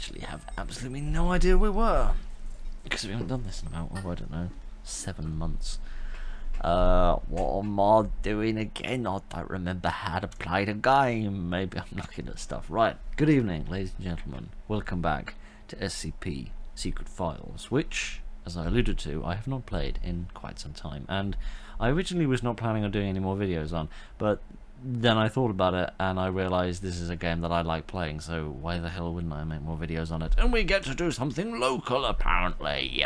actually have absolutely no idea where we were. Because we haven't done this in about, oh, I don't know, 7 months. What am I doing again? I don't remember how to play the game. Maybe I'm looking at stuff. Right, good evening, ladies and gentlemen. Welcome back to SCP Secret Files, which, as I alluded to, I have not played in quite some time. And I originally was not planning on doing any more videos on, but then I thought about it and I realised this is a game that I like playing, so why the hell wouldn't I make more videos on it? And we get to do something local, apparently,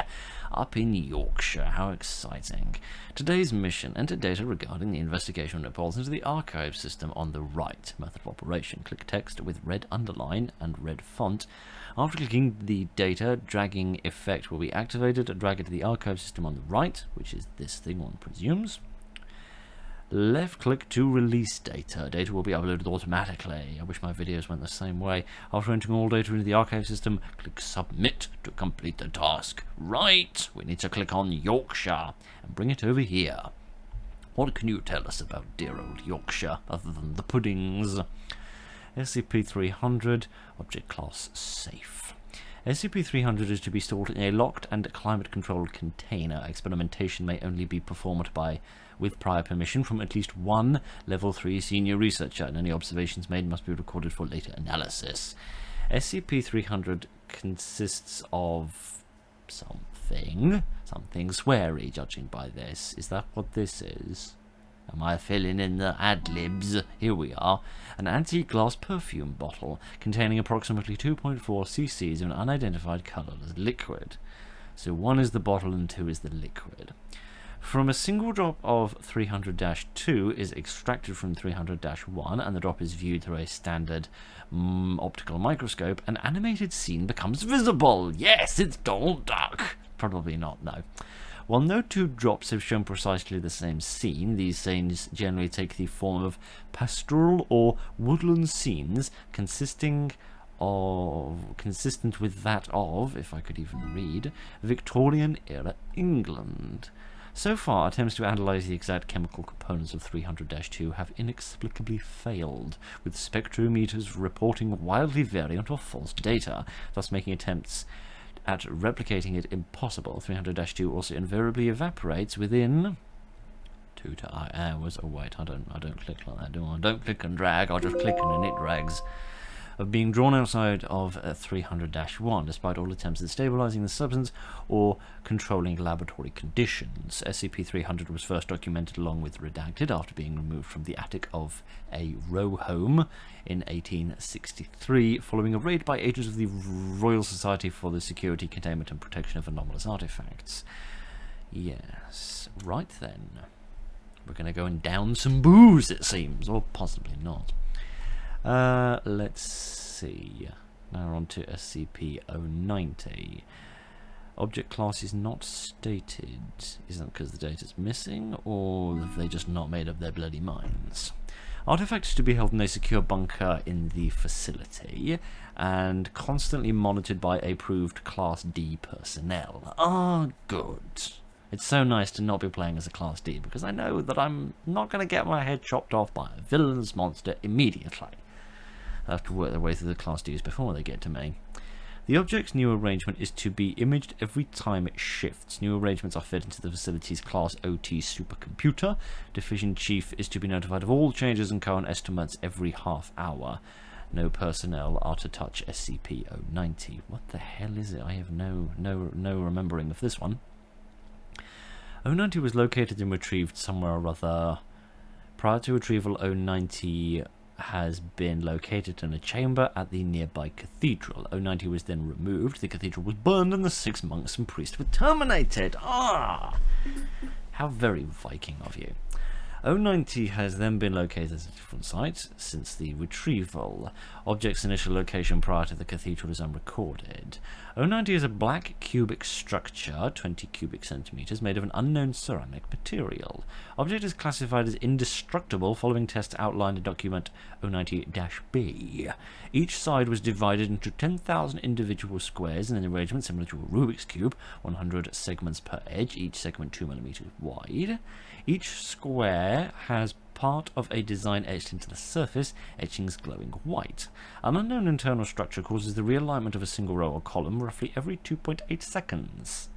up in Yorkshire. How exciting. Today's mission: enter data regarding the investigation reports into the archive system on the right. Method of operation: click text with red underline and red font. After clicking the data, dragging effect will be activated. Drag it to the archive system on the right, which is this thing one presumes. Left click to release data. Data will be uploaded automatically. I wish my videos went the same way. After entering all data into the archive system, click submit to complete the task. Right, we need to click on Yorkshire and bring it over here. What can you tell us about dear old Yorkshire, other than the puddings? SCP-300, object class safe. SCP-300 is to be stored in a locked and climate-controlled container. Experimentation may only be performed with prior permission from at least one Level 3 senior researcher, and any observations made must be recorded for later analysis. SCP-300 consists of something sweary, judging by this. Is that what this is? Am I filling in the ad-libs? Here we are. An antique glass perfume bottle containing approximately 2.4 cc's of an unidentified colourless liquid. So 1 is the bottle and 2 is the liquid. From a single drop of 300-2 is extracted from 300-1, and the drop is viewed through a standard optical microscope. An animated scene becomes visible. Yes, it's Donald Duck. Probably not, no. While no two drops have shown precisely the same scene, these scenes generally take the form of pastoral or woodland scenes consistent with that of, if I could even read, Victorian-era England. So far, attempts to analyse the exact chemical components of 300-2 have inexplicably failed, with spectrometers reporting wildly variant or false data, thus making attempts at replicating it impossible. 300-2 also invariably evaporates within 2 to hours. Oh wait, I don't click like that, do I? Don't click and drag, I'll just click and it drags. Of being drawn outside of 300-1, despite all attempts at stabilising the substance or controlling laboratory conditions. SCP-300 was first documented along with Redacted after being removed from the attic of a row home in 1863, following a raid by agents of the Royal Society for the Security, Containment and Protection of Anomalous Artifacts. Yes, right then. We're going to go and down some booze, it seems, or possibly not. Let's see. Now we're on to SCP-090. Object class is not stated. Is that because the data's missing, or have they just not made up their bloody minds? Artifact is to be held in a secure bunker in the facility, and constantly monitored by approved Class D personnel. Ah, good. It's so nice to not be playing as a Class D, because I know that I'm not going to get my head chopped off by a villainous monster immediately. I have to work their way through the Class Ds before they get to me. The object's new arrangement is to be imaged every time it shifts. New arrangements are fed into the facility's Class OT supercomputer. Division Chief is to be notified of all changes and current estimates every half hour. No personnel are to touch SCP-090. What the hell is it? I have no remembering of this one. 090 was located and retrieved somewhere or other. Prior to retrieval, 090 has been located in a chamber at the nearby cathedral. 090 was then removed, the cathedral was burned, and the 6 monks and priests were terminated. Ah! How very Viking of you. 090 has then been located at a different site since the retrieval. Object's initial location prior to the cathedral is unrecorded. 090 is a black cubic structure, 20 cubic centimeters, made of an unknown ceramic material. Object is classified as indestructible following tests outlined in document 090-B. Each side was divided into 10,000 individual squares in an arrangement similar to a Rubik's Cube, 100 segments per edge, each segment 2 mm wide. Each square square has part of a design etched into the surface, etchings glowing white. An unknown internal structure causes the realignment of a single row or column roughly every 2.8 seconds.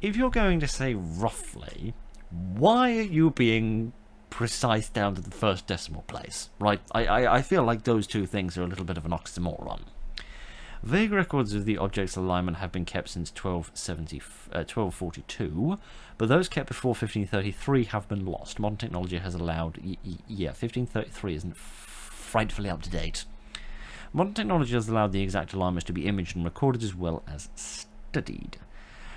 If you're going to say roughly, why are you being precise down to the first decimal place? Right? I feel like those two things are a little bit of an oxymoron. Vague records of the object's alignment have been kept since 1242, but those kept before 1533 have been lost. Modern technology has allowed... Yeah, 1533 isn't frightfully up to date. Modern technology has allowed the exact alignments to be imaged and recorded as well as studied.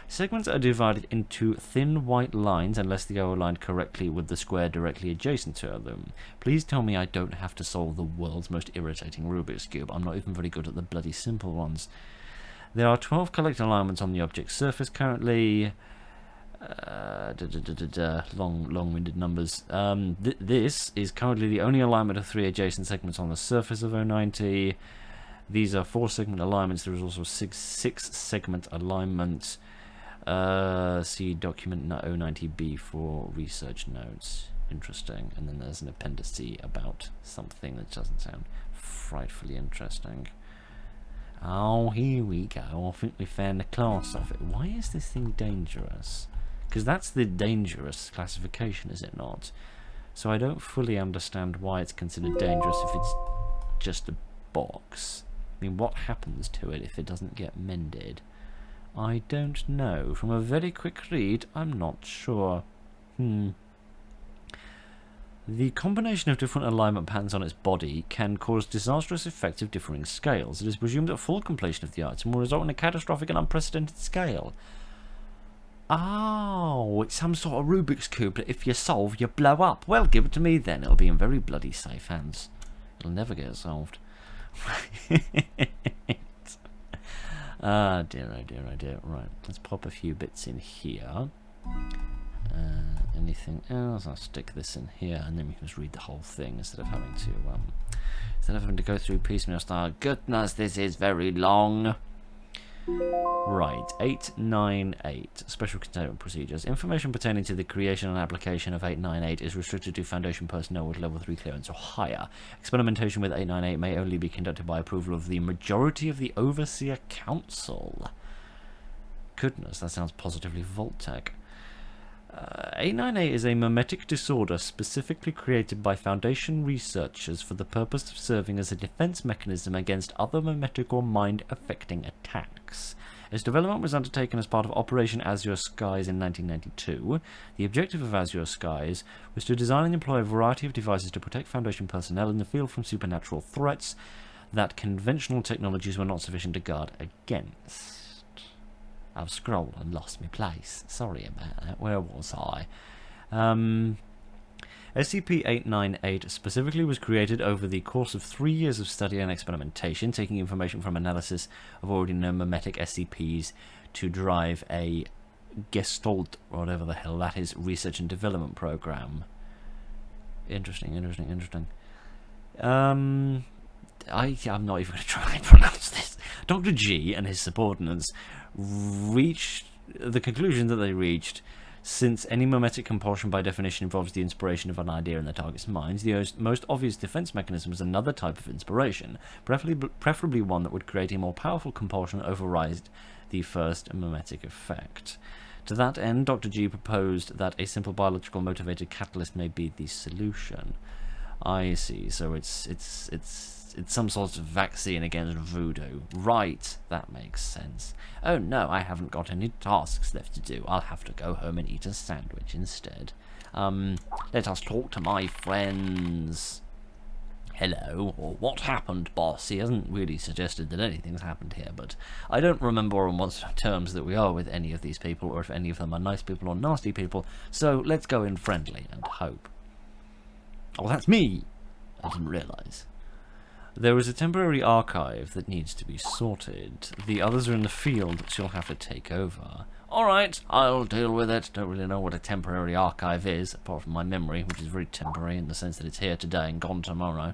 Segments are divided into thin white lines unless they are aligned correctly with the square directly adjacent to them. Please tell me I don't have to solve the world's most irritating Rubik's Cube. I'm not even very good at the bloody simple ones. There are 12 correct alignments on the object's surface currently. Long-winded numbers. This is currently the only alignment of 3 adjacent segments on the surface of 090. These are 4-segment alignments. There is also 6-segment alignment. See document 090B for research notes. Interesting. And then there's an appendix C about something that doesn't sound frightfully interesting. Oh, here we go. I think we found the class of it. Why is this thing dangerous? Because that's the dangerous classification, is it not? So I don't fully understand why it's considered dangerous if it's just a box. I mean, what happens to it if it doesn't get mended? I don't know. From a very quick read, I'm not sure. The combination of different alignment patterns on its body can cause disastrous effects of differing scales. It is presumed that full completion of the item will result in a catastrophic and unprecedented scale. Oh, it's some sort of Rubik's Cube that if you solve, you blow up. Well, give it to me then. It'll be in very bloody safe hands. It'll never get solved. Ah, dear, oh dear, oh dear. Right, let's pop a few bits in here. Anything else? I'll stick this in here, and then we can just read the whole thing instead of having to go through piecemeal style. Goodness, this is very long. Right, 898. Special containment procedures. Information pertaining to the creation and application of 898 is restricted to Foundation personnel with level 3 clearance or higher. Experimentation with 898 may only be conducted by approval of the majority of the Overseer Council. Goodness, that sounds positively Vault-Tec. 898 is a memetic disorder specifically created by Foundation researchers for the purpose of serving as a defense mechanism against other memetic or mind-affecting attacks. Its development was undertaken as part of Operation Azure Skies in 1992. The objective of Azure Skies was to design and employ a variety of devices to protect Foundation personnel in the field from supernatural threats that conventional technologies were not sufficient to guard against. I've scrolled and lost my place. Sorry about that. Where was I? SCP-898 specifically was created over the course of 3 years of study and experimentation, taking information from analysis of already known memetic SCPs to drive a Gestalt, or whatever the hell that is, research and development program. Interesting. I'm not even going to try and pronounce this. Dr. G and his subordinates reached the conclusion that they reached, since any memetic compulsion by definition involves the inspiration of an idea in the target's mind. The most obvious defense mechanism is another type of inspiration, preferably one that would create a more powerful compulsion and override the first memetic effect. To that end, Dr. G proposed that a simple biological motivated catalyst may be the solution. I see, so it's some sort of vaccine against voodoo. Right, that makes sense. Oh no, I haven't got any tasks left to do. I'll have to go home and eat a sandwich instead. Let us talk to my friends. Hello, or what happened, boss? He hasn't really suggested that anything's happened here, but I don't remember on what terms that we are with any of these people, or if any of them are nice people or nasty people, so let's go in friendly and hope. Oh, that's me! I didn't realise. There is a temporary archive that needs to be sorted. The others are in the field, so you'll have to take over. Alright, I'll deal with it. Don't really know what a temporary archive is, apart from my memory, which is very temporary in the sense that it's here today and gone tomorrow.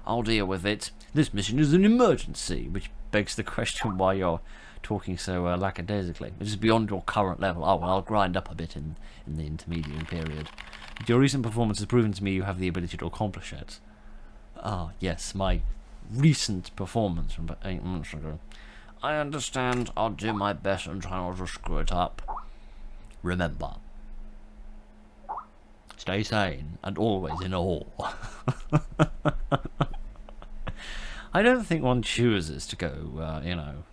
I'll deal with it. This mission is an emergency, which begs the question why you're talking so lackadaisically. It is beyond your current level. Oh, well, I'll grind up a bit in the intermediate period. Your recent performance has proven to me you have the ability to accomplish it. Ah, yes, my recent performance from 8 months ago. I understand. I'll do my best and try not to screw it up. Remember, stay sane and always in awe. I don't think one chooses to go, you know,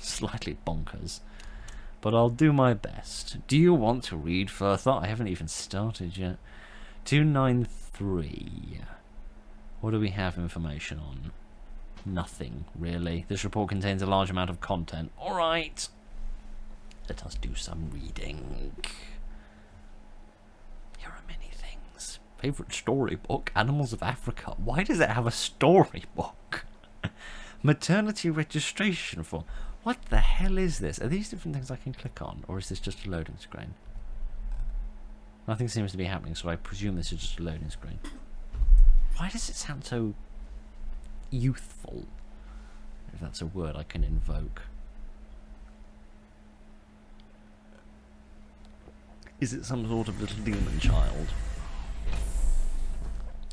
slightly bonkers. But I'll do my best. Do you want to read further? I haven't even started yet. 293. What do we have information on? Nothing, really. This report contains a large amount of content. Alright. Let us do some reading. Here are many things. Favorite storybook? Animals of Africa. Why does it have a storybook? Maternity registration form. What the hell is this? Are these different things I can click on? Or is this just a loading screen? Nothing seems to be happening, so I presume this is just a loading screen. Why does it sound so youthful? If that's a word I can invoke. Is it some sort of little demon child?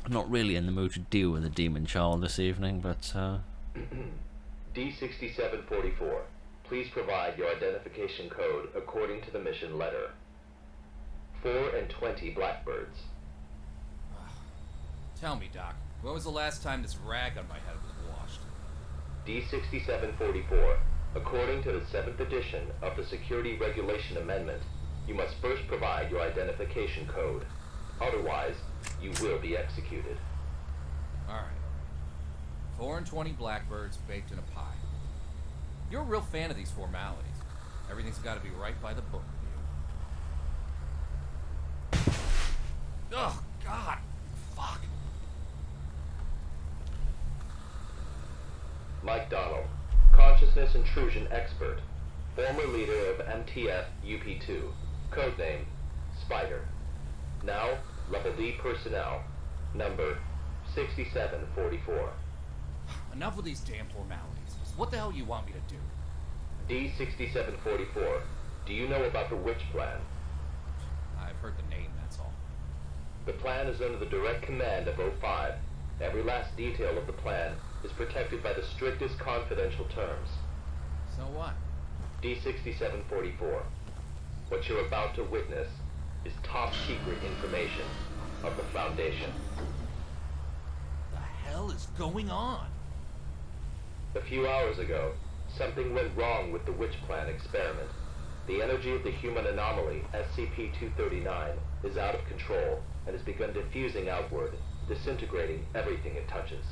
I'm not really in the mood to deal with a demon child this evening, but D6744, please provide your identification code according to the mission letter. 4 and 20 blackbirds. Tell me, Doc, when was the last time this rag on my head was washed? D6744, according to the 7th edition of the Security Regulation Amendment, you must first provide your identification code. Otherwise, you will be executed. Alright. 4 and 20 blackbirds baked in a pie. You're a real fan of these formalities. Everything's got to be right by the book with you. Oh, God. Fuck. Mike Donald, consciousness intrusion expert, former leader of MTF UP2, codename Spider. Now, level D personnel, number 6744. Enough with these damn formalities. What the hell do you want me to do? D6744, do you know about the Witch Plan? I've heard the name, that's all. The plan is under the direct command of O5. Every last detail of the plan is protected by the strictest confidential terms. So what? D6744, what you're about to witness is top secret information of the Foundation. The hell is going on? A few hours ago, something went wrong with the Witch Plan experiment. The energy of the human anomaly, SCP-239, is out of control and has begun diffusing outward, disintegrating everything it touches.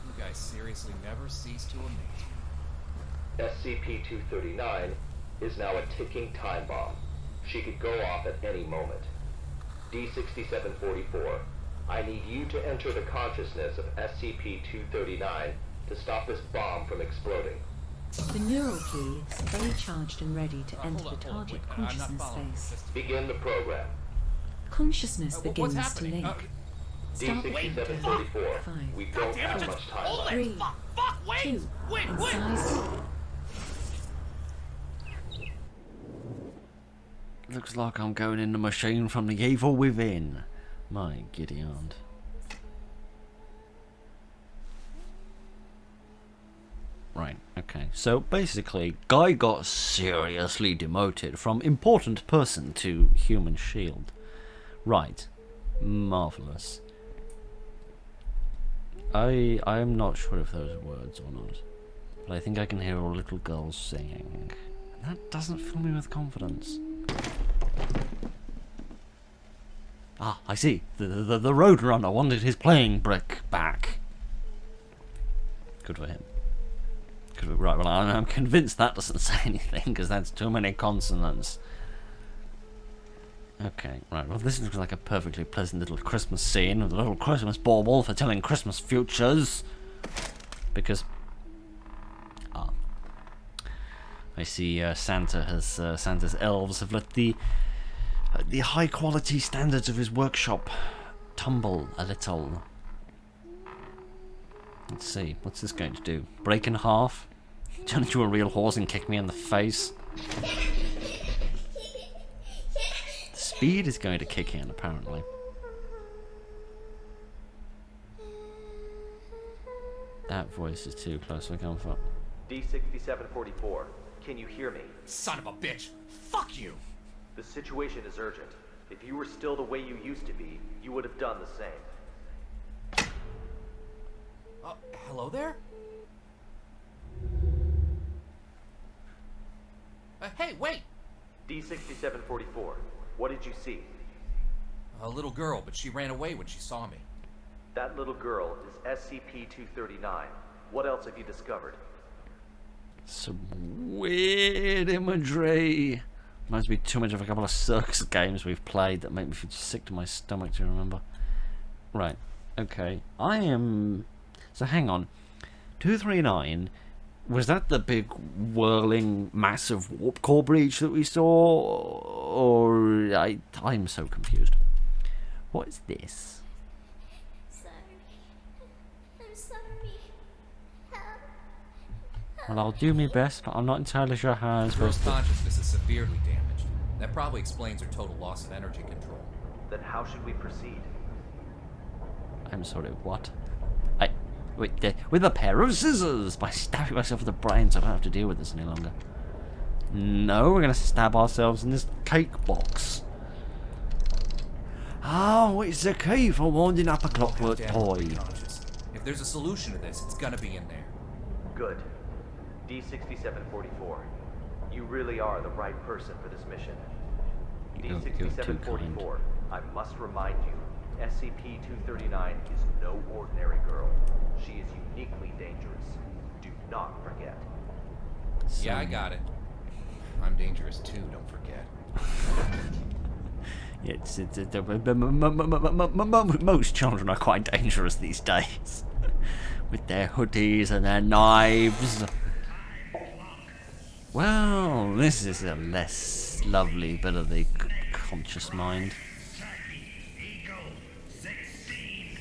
You guys seriously never cease to amaze me. SCP-239 is now a ticking time bomb. She could go off at any moment. D6744, I need you to enter the consciousness of SCP-239 to stop this bomb from exploding. The neural key is fully charged and ready to enter the target consciousness space. Begin the program. Consciousness What's begins to happening? link. Start D6744, we don't have much time left. 3, 2, and size. looks like I'm going in the machine from the evil within. My giddy aunt. Right, okay. So basically, Guy got seriously demoted from important person to human shield. Right. Marvellous. I'm not sure if those are words or not. But I think I can hear a little girl singing. That doesn't fill me with confidence. Ah, I see. The Roadrunner wanted his playing brick back. Good for him. Right, well, I'm convinced that doesn't say anything, because that's too many consonants. Okay, right, well, this looks like a perfectly pleasant little Christmas scene with a little Christmas bauble for telling Christmas futures. Because... I see Santa's elves have let the high-quality standards of his workshop tumble a little. Let's see, what's this going to do? Break in half? Turn into a real horse and kick me in the face? Speed is going to kick in, apparently. That voice is too close for comfort. D6744, can you hear me? Son of a bitch! Fuck you! The situation is urgent. If you were still the way you used to be, you would have done the same. Hello there? Hey, wait! D6744, what did you see? A little girl, but she ran away when she saw me. That little girl is SCP-239. What else have you discovered? Some weird imagery. Reminds me too much of a couple of circus games we've played that make me feel sick to my stomach to remember. Right, okay. So hang on. 239, was that the big whirling massive warp core breach that we saw? Or I'm so confused. What is this? Sorry. I'm sorry. Help. Well, I'll do my best, but I'm not entirely sure how I'm The girl's supposed to. consciousness is severely damaged. That probably explains her total loss of energy control. Then how should we proceed? I'm sorry, what? With a pair of scissors! By stabbing myself in the brain so I don't have to deal with this any longer. No, we're gonna stab ourselves in this cake box. Oh, it's the key for winding up a clockwork Goddamn toy. unconscious. If there's a solution to this, it's gonna be in there. Good. D6744, you really are the right person for this mission. You're too kind. D6744, I must remind you, SCP-239 is no ordinary girl. She is uniquely dangerous. Do not forget. Yeah, I got it. I'm dangerous too, don't forget. Most children are quite dangerous these days. With their hoodies and their knives. Well, this is a less lovely bit of the conscious mind. Eagle 16,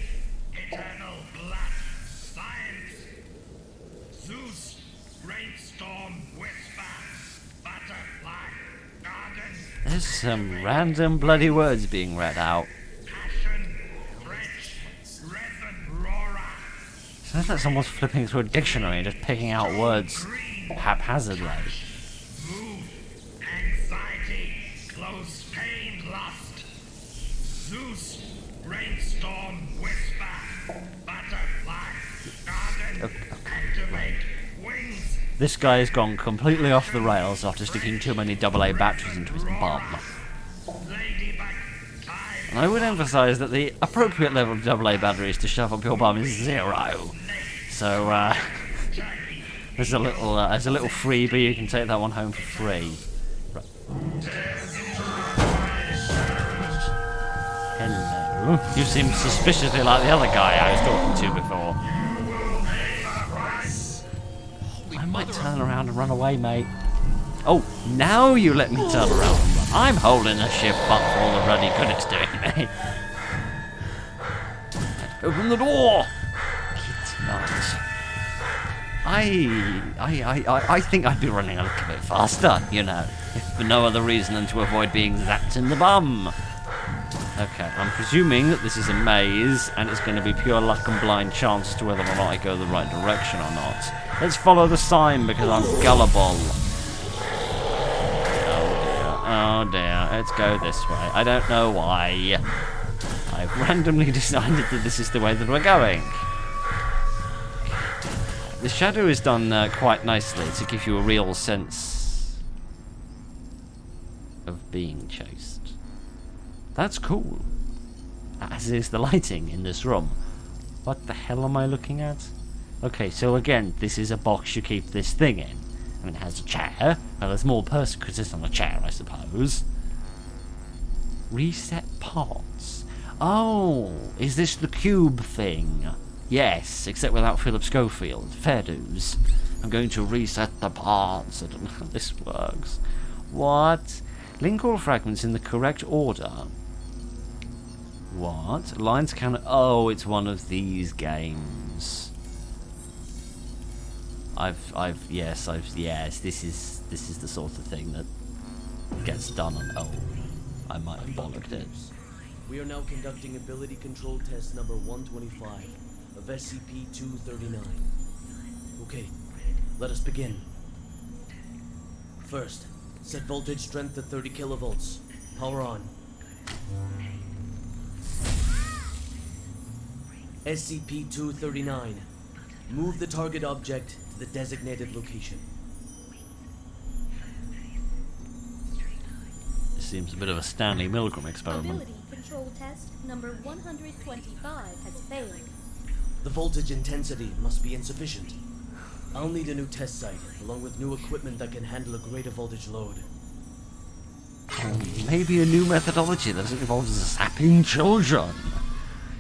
Eternal Blood, Science, Zeus, Rainstorm, Whisper, Butterfly, Garden, There's some random bloody words being read out. Passion, Wretch, Resin, Roarer, Sounds like someone's flipping through a dictionary and just picking out words haphazardly. Move, Anxiety, Close Pain, Lust, Zeus, Rainstorm, Whisper, Butterfly, Garden, Activate, Wings, This guy has gone completely off the rails after sticking too many AA batteries into his bum. Ladybug, Time, And I would emphasise that the appropriate level of AA batteries to shove up your bum is 0. So, there's a little freebie, you can take that one home for free. Right. Hello. You seem suspiciously like the other guy I was talking to before. I might turn around and run away, mate. Oh, now you let me turn around. I'm holding the shift button for all the bloody good it's doing me. Open the door! Get nuts. I think I'd be running a little bit faster, you know, if for no other reason than to avoid being zapped in the bum. Okay, I'm presuming that this is a maze, and it's going to be pure luck and blind chance as to whether or not I go the right direction or not. Let's follow the sign because I'm gullible. Oh dear, let's go this way. I don't know why. I've randomly decided that this is the way that we're going. The shadow is done quite nicely to give you a real sense of being chased. That's cool. As is the lighting in this room. What the hell am I looking at? Okay, so again, this is a box you keep this thing in. I mean, it has a chair. Well, a small person could sit on a chair, I suppose. Reset parts. Oh, is this the cube thing? Yes, except without Philip Schofield. Fair dues. I'm going to reset the parts. I don't know how this works. What? Link all fragments in the correct order. What? Lines can... Oh, it's one of these games. Yes, this is the sort of thing that gets done on... Oh. I might have bollocked it. We are now conducting ability control test number 125 of SCP-239. Okay, let us begin. First, set voltage strength to 30 kilovolts. Power on. SCP-239. Move the target object to the designated location. This seems a bit of a Stanley Milgram experiment. Ability control test number 125 has failed. The voltage intensity must be insufficient. I'll need a new test site, along with new equipment that can handle a greater voltage load. Maybe a new methodology that doesn't involve zapping children.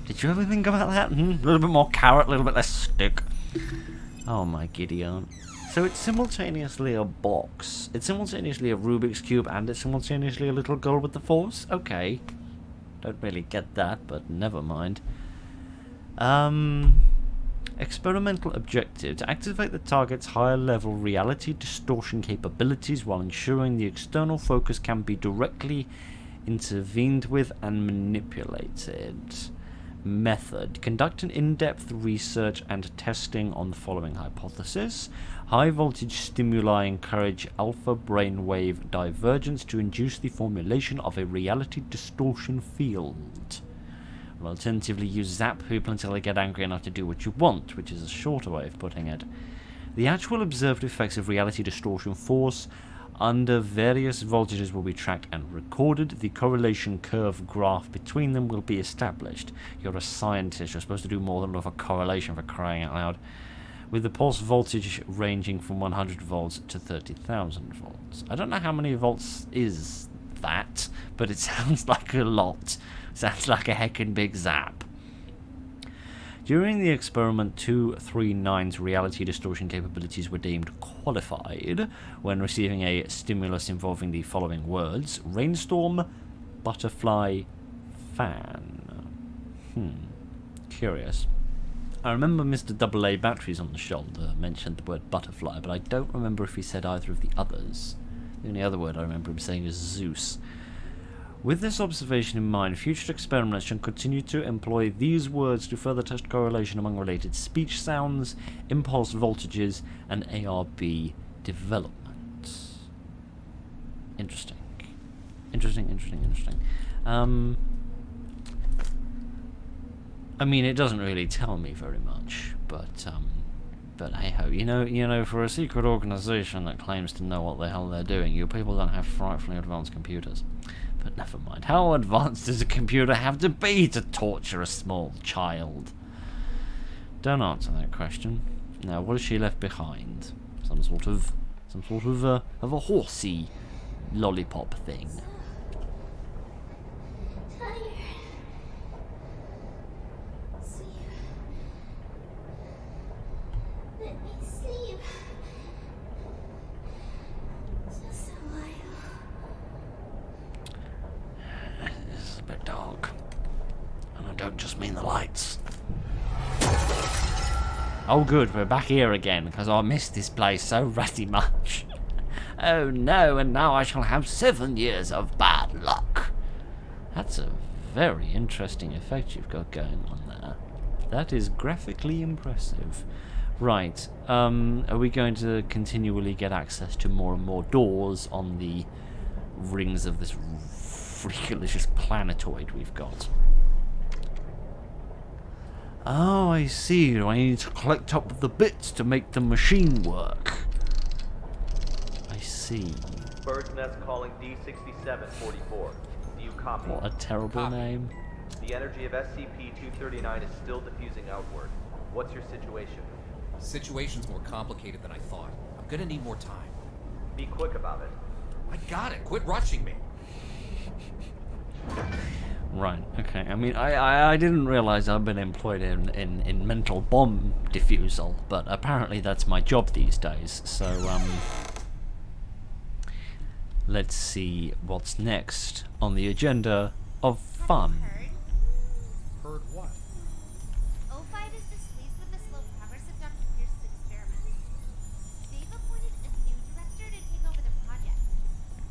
Did you ever think about that? A little bit more carrot, a little bit less stick. Oh my giddy aunt. So it's simultaneously a box, it's simultaneously a Rubik's Cube, and it's simultaneously a little girl with the Force? Okay. Don't really get that, but never mind. Experimental objective: to activate the target's higher level reality distortion capabilities while ensuring the external focus can be directly intervened with and manipulated. Method: conduct an in-depth research and testing on the following hypothesis. High voltage stimuli encourage alpha brainwave divergence to induce the formulation of a reality distortion field. Alternatively, use zap people until they get angry enough to do what you want, which is a shorter way of putting it. The actual observed effects of reality distortion force under various voltages will be tracked and recorded. The correlation curve graph between them will be established. You're a scientist, you're supposed to do more than look for correlation, for crying out loud. With the pulse voltage ranging from 100 volts to 30,000 volts. I don't know how many volts is that, but it sounds like a lot. Sounds like a heckin' big zap. During the experiment, 239's reality distortion capabilities were deemed qualified when receiving a stimulus involving the following words: rainstorm, butterfly, fan. Curious. I remember Mr. AA Batteries on the Shoulder mentioned the word butterfly, but I don't remember if he said either of the others. The only other word I remember him saying is Zeus. With this observation in mind, future experiments should continue to employ these words to further test correlation among related speech sounds, impulse voltages, and ARB development. Interesting. Interesting. I mean, it doesn't really tell me very much, but hey ho, you know, for a secret organization that claims to know what the hell they're doing, you people don't have frightfully advanced computers. But never mind. How advanced does a computer have to be to torture a small child? Don't answer that question. Now, what has she left behind? Some sort of a horsey lollipop thing. Tired. Sleep. Let me sleep. Just a while. It's a bit dark. And I don't just mean the lights. Oh good, we're back here again, because I missed this place so ratty much. Oh no, and now I shall have 7 years of bad luck. That's a very interesting effect you've got going on there. That is graphically impressive. Right, are we going to continually get access to more and more doors on the rings of this freakalicious planetoid we've got? Oh, I see. I need to collect up the bits to make the machine work. I see. Bird's Nest calling D6744. Do you copy? What a terrible name. The energy of SCP-239 is still diffusing outward. What's your situation? The situation's more complicated than I thought. I'm gonna need more time. Be quick about it. I got it. Quit rushing me. Right, okay. I mean, I didn't realize I've been employed in mental bomb defusal, but apparently that's my job these days. So, let's see what's next on the agenda of fun. Heard what? O5 is displeased with the slow progress of Dr. Pierce's experiments. They've appointed a new director to take over the project.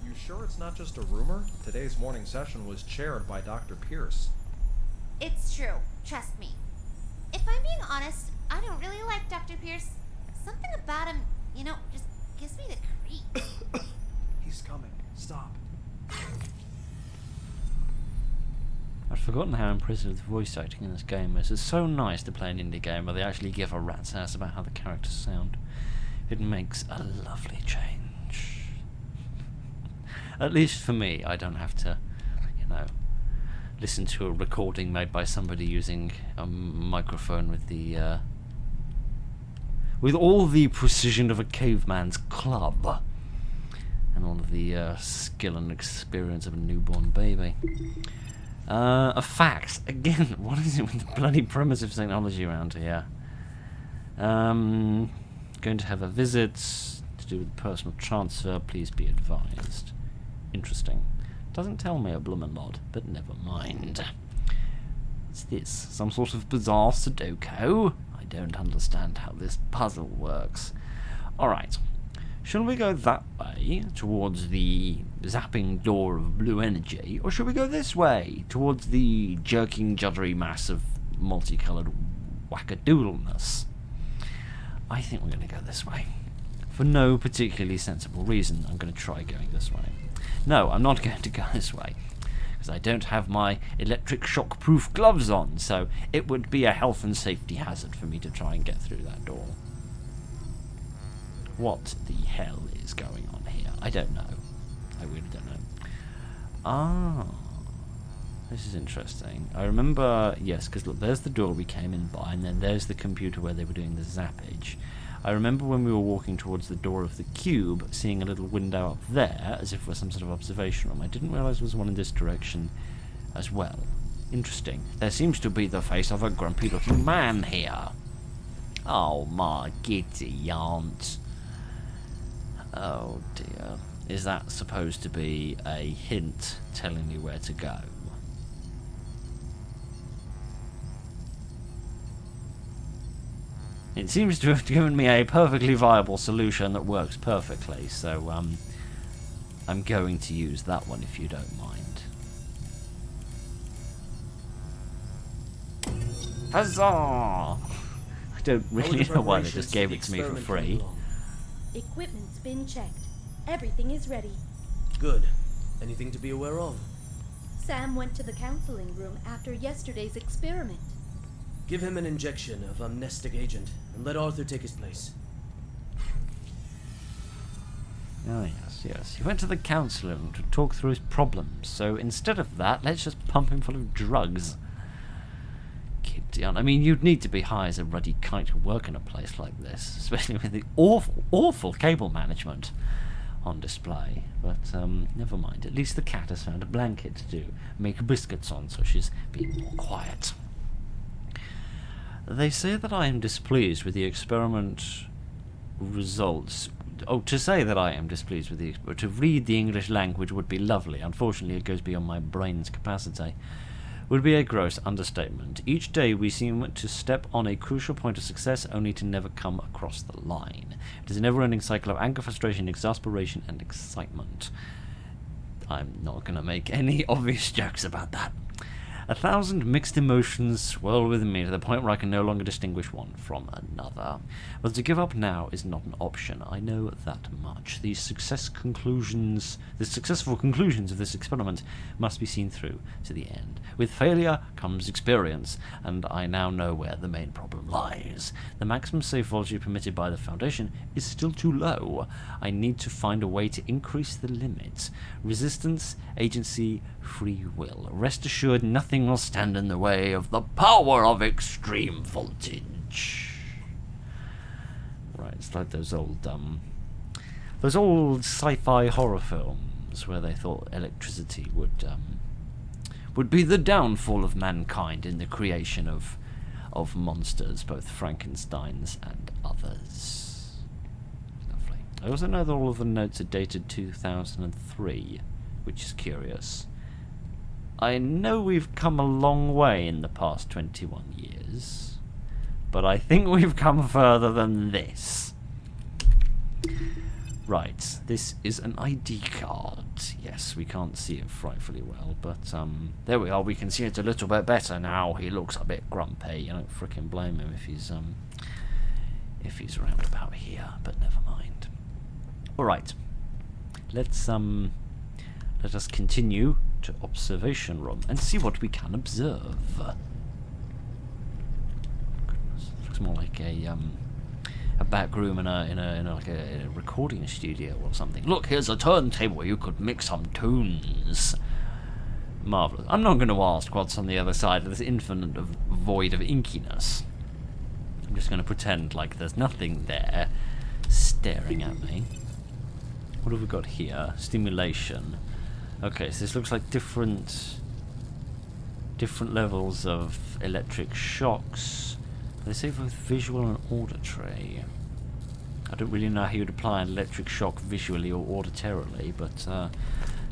You sure it's not just a rumor? Today's morning session was chaired by Dr. Pierce. It's true. Trust me. If I'm being honest, I don't really like Dr. Pierce. Something about him, just gives me the creeps. He's coming. Stop. I'd forgotten how impressive the voice acting in this game is. It's so nice to play an indie game where they actually give a rat's ass about how the characters sound. It makes a lovely change. At least for me, I don't have to, listen to a recording made by somebody using a microphone with the with all the precision of a caveman's club and all of the skill and experience of a newborn baby. A fact. Again, what is it with the bloody primitive technology around here? Going to have a visit to do with personal transfer. Please be advised. Interesting. Doesn't tell me a bloomin' lot, but never mind. What's this? Some sort of bizarre Sudoku? I don't understand how this puzzle works. Alright. Shall we go that way, towards the zapping door of blue energy, or shall we go this way, towards the jerking, juddery mass of multicoloured wackadoodleness? I think we're going to go this way. For no particularly sensible reason, I'm going to try going this way. No, I'm not going to go this way, because I don't have my electric shock-proof gloves on, so it would be a health and safety hazard for me to try and get through that door. What the hell is going on here? I don't know. I really don't know. Ah, this is interesting. I remember, yes, because look, there's the door we came in by, and then there's the computer where they were doing the zappage. I remember when we were walking towards the door of the cube, seeing a little window up there, as if it was some sort of observation room. I didn't realise there was one in this direction as well. Interesting. There seems to be the face of a grumpy looking man here. Oh my giddy aunt. Oh dear. Is that supposed to be a hint telling me where to go? It seems to have given me a perfectly viable solution that works perfectly, so I'm going to use that one if you don't mind. Huzzah! I don't really know why they just gave it to me for free. Equipment's been checked. Everything is ready. Good. Anything to be aware of? Sam went to the counseling room after yesterday's experiment. Give him an injection of amnestic agent, and let Arthur take his place. Oh yes, yes. He went to the counselor room to talk through his problems, so instead of that, let's just pump him full of drugs. Kid, I mean, you'd need to be high as a ruddy kite to work in a place like this, especially with the awful, awful cable management on display. But never mind. At least the cat has found a blanket to make biscuits on, so she's being more quiet. They say that I am displeased with the experiment results. Oh, to say that I am displeased with the to read the English language would be lovely. Unfortunately, it goes beyond my brain's capacity. Would be a gross understatement. Each day we seem to step on a crucial point of success only to never come across the line. It is a never-ending cycle of anger, frustration, exasperation, and excitement. I'm not going to make any obvious jokes about that. 1,000 mixed emotions swirl within me to the point where I can no longer distinguish one from another. But to give up now is not an option. I know that much. The successful conclusions of this experiment must be seen through to the end. With failure comes experience, and I now know where the main problem lies. The maximum safe voltage permitted by the Foundation is still too low. I need to find a way to increase the limit. Resistance, agency, free will. Rest assured, nothing will stand in the way of the power of extreme voltage. Right, it's like those old sci-fi horror films where they thought electricity would be the downfall of mankind in the creation of monsters, both Frankensteins and others. Lovely. I also know that all of the notes are dated 2003, which is curious. I know we've come a long way in the past 21 years, but I think we've come further than this. Right, this is an ID card. Yes, we can't see it frightfully well, but there we are. We can see it a little bit better now. He looks a bit grumpy. You don't frickin' blame him if he's around about here. But never mind. All right, let us continue to observation room and see what we can observe. Goodness, looks more like a back room in a recording studio or something. Look, here's a turntable where you could mix some tunes. Marvelous. I'm not going to ask what's on the other side of this infinite void of inkiness. I'm just going to pretend like there's nothing there staring at me. What have we got here? Stimulation. Okay, so this looks like different levels of electric shocks. They say both visual and auditory. I don't really know how you'd apply an electric shock visually or auditorily, but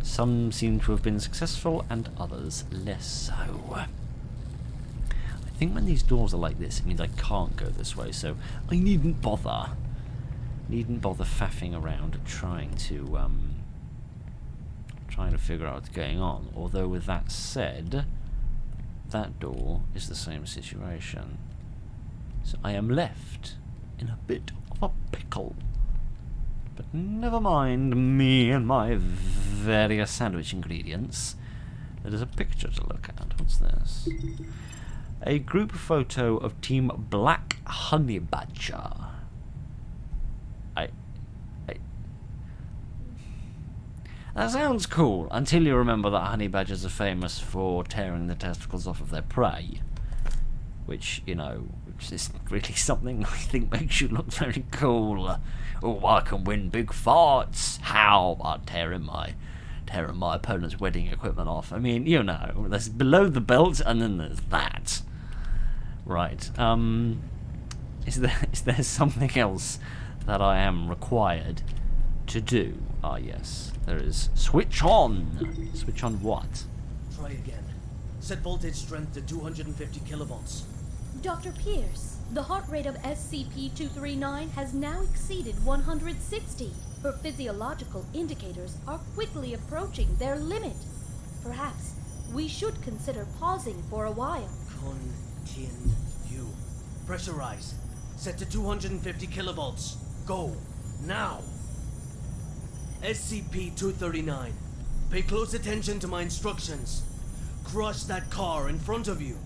some seem to have been successful and others less so. I think when these doors are like this, it means I can't go this way, so I needn't bother. Needn't bother faffing around and trying to figure out what's going on. Although with that said, that door is the same situation. So I am left in a bit of a pickle. But never mind me and my various sandwich ingredients. There is a picture to look at. What's this? A group photo of Team Black Honey Badger. That sounds cool, until you remember that honey badgers are famous for tearing the testicles off of their prey. Which, you know, is really something I think makes you look very cool. Oh, I can win big farts. How about tearing my opponent's wedding equipment off? I mean, you know, there's below the belt and then there's that. Right. Is there something else that I am required to do? Ah, yes. There is. Switch on! Switch on what? Try again. Set voltage strength to 250 kilovolts. Dr. Pierce, the heart rate of SCP-239 has now exceeded 160. Her physiological indicators are quickly approaching their limit. Perhaps we should consider pausing for a while. Continue. Pressurize. Set to 250 kilovolts. Go. Now. SCP-239. Pay close attention to my instructions. Crush that car in front of you.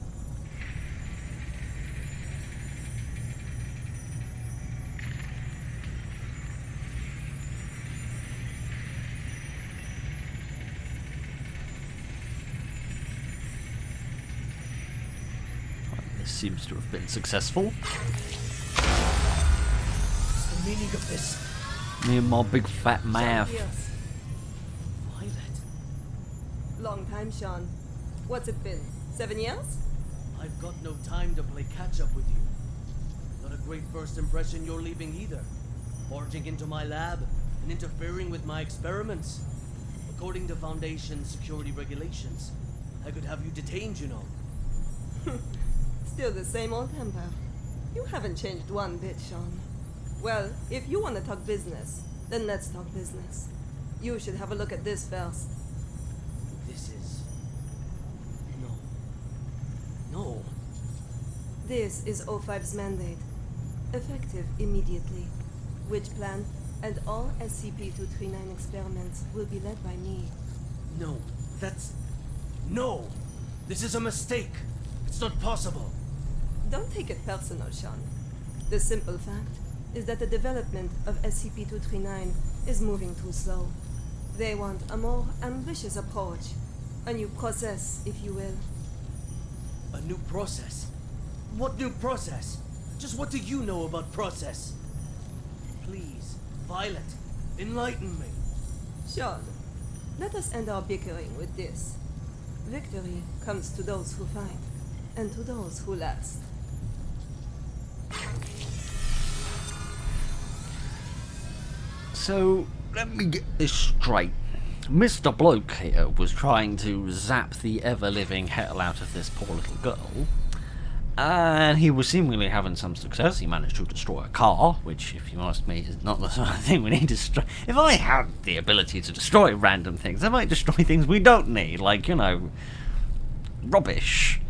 This seems to have been successful. What's the meaning of this? Me and my big fat mouth. Violet. Long time, Sean. What's it been? 7 years? I've got no time to play catch-up with you. Not a great first impression you're leaving either. Barging into my lab and interfering with my experiments. According to Foundation security regulations, I could have you detained, you know. Still the same old temper. You haven't changed one bit, Sean. Well, if you want to talk business, then let's talk business. You should have a look at this first. This is... No. This is O5's mandate. Effective immediately. Which plan and all SCP-239 experiments will be led by me. No, No! This is a mistake! It's not possible! Don't take it personal, Sean. The simple fact is that the development of SCP-239 is moving too slow. They want a more ambitious approach. A new process, if you will. A new process? What new process? Just what do you know about process? Please, Violet, enlighten me. Sean, let us end our bickering with this. Victory comes to those who fight, and to those who last. So, let me get this straight. Mr. Bloke here was trying to zap the ever-living hell out of this poor little girl, And he was seemingly having some success. He managed to destroy a car, which, if you ask me, is not the sort of thing we need to destroy. If I had the ability to destroy random things, I might destroy things we don't need, like, you know, rubbish.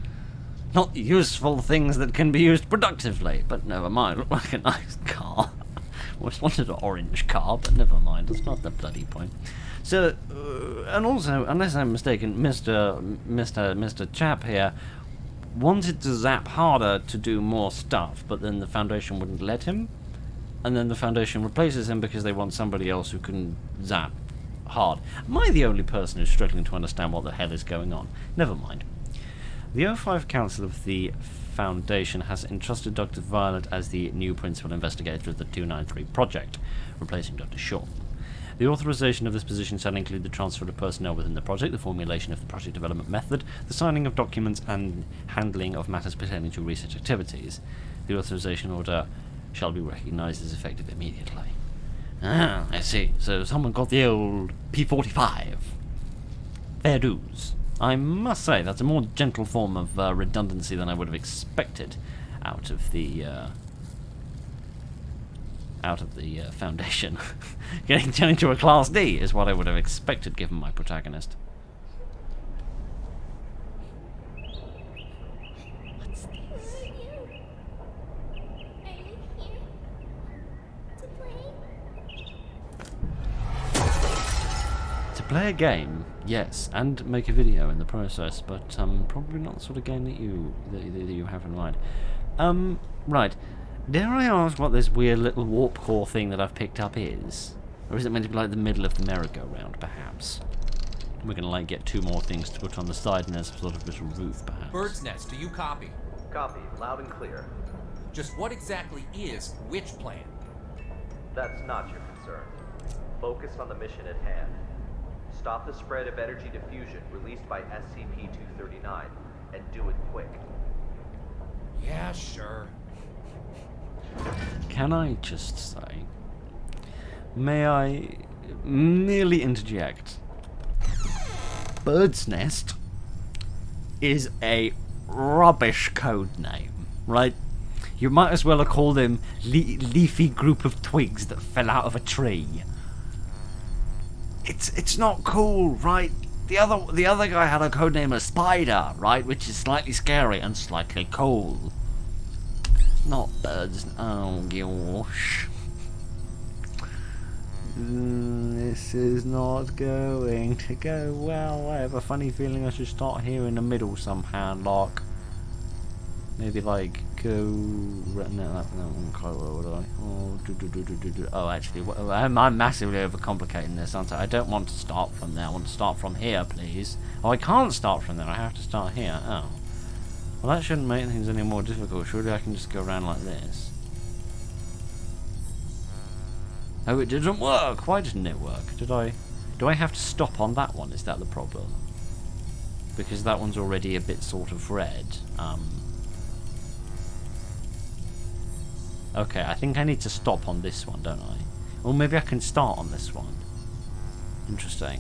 Not useful things that can be used productively. But never mind, looked like a nice car. I just wanted an orange car, but never mind, that's not the bloody point. So, and also, unless I'm mistaken, Mr. Chap here wanted to zap harder to do more stuff, but then the Foundation wouldn't let him, and then the Foundation replaces him because they want somebody else who can zap hard. Am I the only person who's struggling to understand what the hell is going on? Never mind. The O5 Council of the Foundation has entrusted Dr. Violet as the new principal investigator of the 293 project, replacing Dr. Shaw. The authorization of this position shall include the transfer of personnel within the project, the formulation of the project development method, the signing of documents, and handling of matters pertaining to research activities. The authorization order shall be recognized as effective immediately. Ah, I see. So someone got the old P45. Fair dues. I must say, that's a more gentle form of redundancy than I would have expected out of the Foundation. Getting turned into a Class D is what I would have expected given my protagonist. What's this? Where are you? Are you here to play? To play a game, yes, and make a video in the process, but probably not the sort of game that you have in mind. Right. Dare I ask what this weird little warp core thing that I've picked up is? Or is it meant to be like the middle of the merry-go-round, perhaps? We're gonna like get two more things to put on the side and there's some sort of little roof, perhaps. Bird's Nest, do you copy? Copy, loud and clear. Just what exactly is which plan? That's not your concern. Focus on the mission at hand. Stop the spread of energy diffusion released by SCP-239, and do it quick. Yeah, sure. Can I just say, may I merely interject? Bird's Nest is a rubbish code name, right? You might as well have called them leafy group of twigs that fell out of a tree. It's not cool, right? The other guy had a code name of Spider, right, which is slightly scary and slightly cool. Not birds. Oh gosh. This is not going to go well. I have a funny feeling I should start here in the middle somehow, like maybe like go. No, that won't quite well, would I? Oh, actually, I'm massively overcomplicating this, aren't I? I don't want to start from there. I want to start from here, please. Oh, I can't start from there. I have to start here. Oh. Well, that shouldn't make things any more difficult. Surely I can just go around like this. Oh, it didn't work. Why didn't it work? Do I have to stop on that one? Is that the problem? Because that one's already a bit sort of red. Okay, I think I need to stop on this one, don't I? Or maybe I can start on this one. Interesting.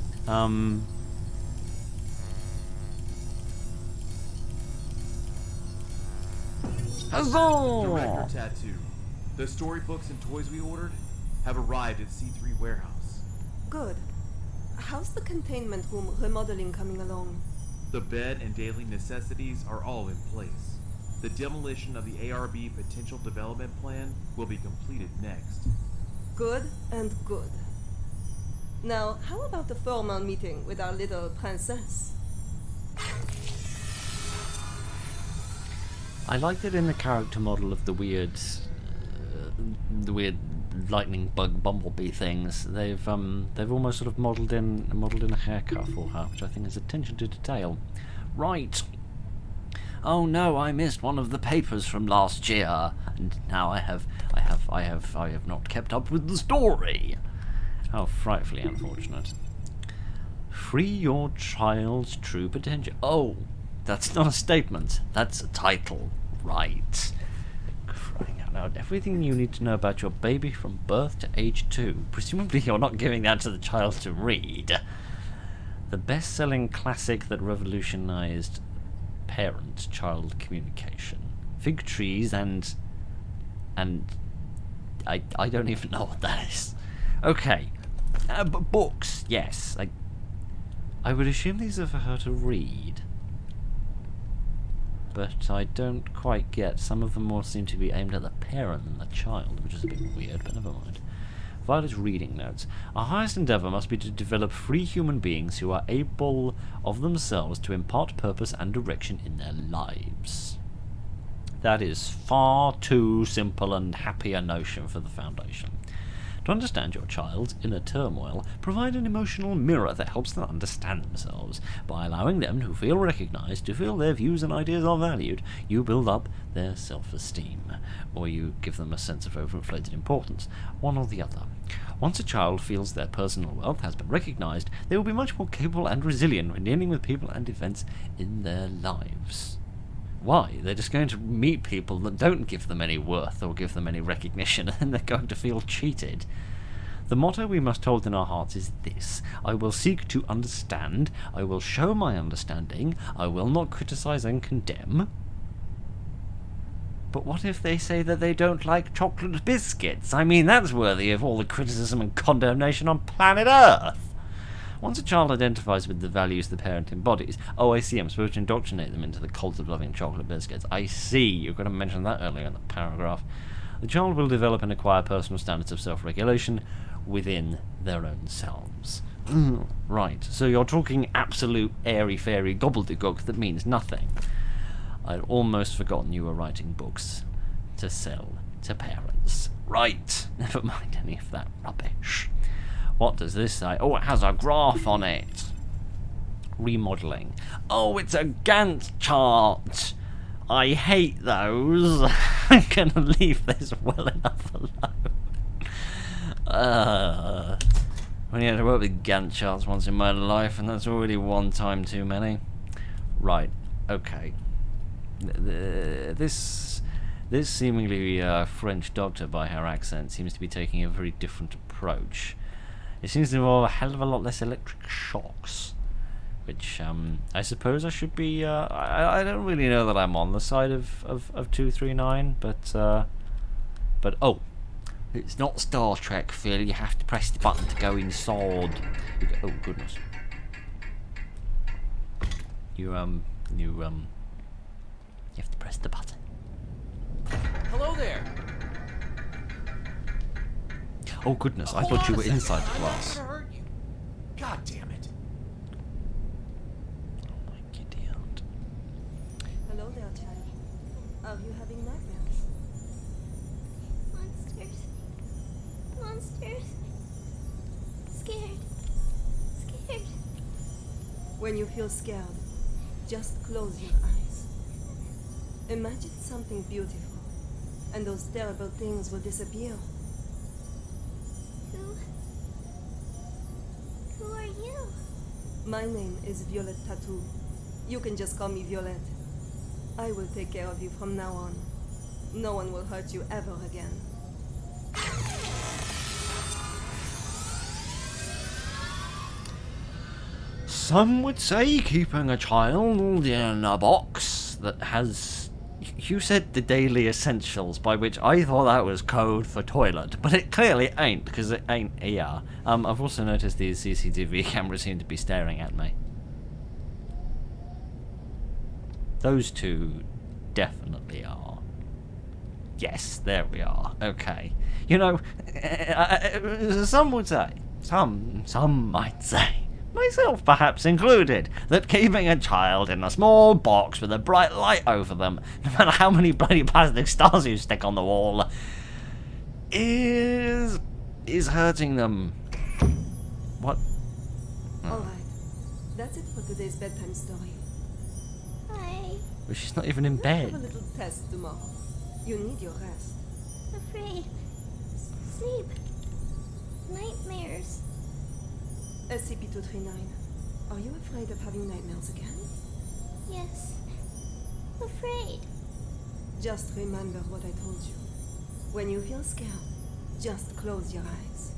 Huzzah! Director Tattoo. The storybooks and toys we ordered have arrived at C3 warehouse. Good. How's the containment room remodeling coming along? The bed and daily necessities are all in place. The demolition of the ARB potential development plan will be completed next. Good and good. Now, how about the formal meeting with our little princess? I liked it in the character model of the weird lightning bug bumblebee things. They've almost sort of modelled in a haircut for her, which I think is attention to detail. Right. Oh no, I missed one of the papers from last year, and now I have not kept up with the story. How frightfully unfortunate. Free your child's true potential. Oh, that's not a statement. That's a title. Right. Crying out loud. Everything you need to know about your baby from birth to age 2. Presumably you're not giving that to the child to read. The best-selling classic that revolutionized parent-child communication. fig trees and I don't even know what that is. Okay, but books, yes. I would assume these are for her to read, but I don't quite get. Some of them more seem to be aimed at the parent than the child, which is a bit weird, but never mind. Violet's reading notes. Our highest endeavour must be to develop free human beings who are able of themselves to impart purpose and direction in their lives. That is far too simple and happy a notion for the Foundation. To understand your child's inner turmoil, provide an emotional mirror that helps them understand themselves. By allowing them to feel recognised, to feel their views and ideas are valued, you build up their self-esteem, or you give them a sense of overinflated importance, one or the other. Once a child feels their personal wealth has been recognised, they will be much more capable and resilient when dealing with people and events in their lives. Why? They're just going to meet people that don't give them any worth or give them any recognition, and they're going to feel cheated. The motto we must hold in our hearts is this: I will seek to understand, I will show my understanding, I will not criticise and condemn. But what if they say that they don't like chocolate biscuits? I mean, that's worthy of all the criticism and condemnation on planet Earth. Once a child identifies with the values the parent embodies... Oh, I see, I'm supposed to indoctrinate them into the cult of loving chocolate biscuits. I see, you're going to mention that earlier in the paragraph. The child will develop and acquire personal standards of self-regulation within their own selves. Right, so you're talking absolute airy-fairy gobbledygook that means nothing. I'd almost forgotten you were writing books to sell to parents. Right, never mind any of that rubbish. What does this say? Oh, it has a graph on it. Remodelling. Oh, it's a Gantt chart. I hate those. I'm going to leave this well enough alone. I only had to work with Gantt charts once in my life, and that's already one time too many. Right, okay. This seemingly French doctor, by her accent, seems to be taking a very different approach. It seems to involve a hell of a lot less electric shocks, which I suppose I should be. I don't really know that I'm on the side of 239, but oh, it's not Star Trek, Phil. You have to press the button to go inside. Oh goodness. You have to press the button. Hello there. Oh goodness, I thought you were inside the glass. God damn it. Oh my idiot. Hello there, child. Are you having nightmares? Monsters. Monsters. Scared. Scared. When you feel scared, just close your eyes. Imagine something beautiful, and those terrible things will disappear. Who are you? My name is Violet Tattoo. You can just call me Violet. I will take care of you from now on. No one will hurt you ever again. Some would say keeping a child in a box that has... You said the daily essentials, by which I thought that was code for toilet, but it clearly ain't, because it ain't here. I've also noticed these CCTV cameras seem to be staring at me. Those two definitely are. Yes, there we are. Okay. You know, some would say, some might say, myself perhaps included, that keeping a child in a small box with a bright light over them, no matter how many bloody plastic stars you stick on the wall, is hurting them. What? Alright, that's it for today's bedtime story. Hi. But she's not even in We'll have a bed. little test tomorrow. You need your rest. Afraid. Sleep. Nightmares. SCP-239, are you afraid of having nightmares again? Yes. Afraid. Just remember what I told you. When you feel scared, just close your eyes.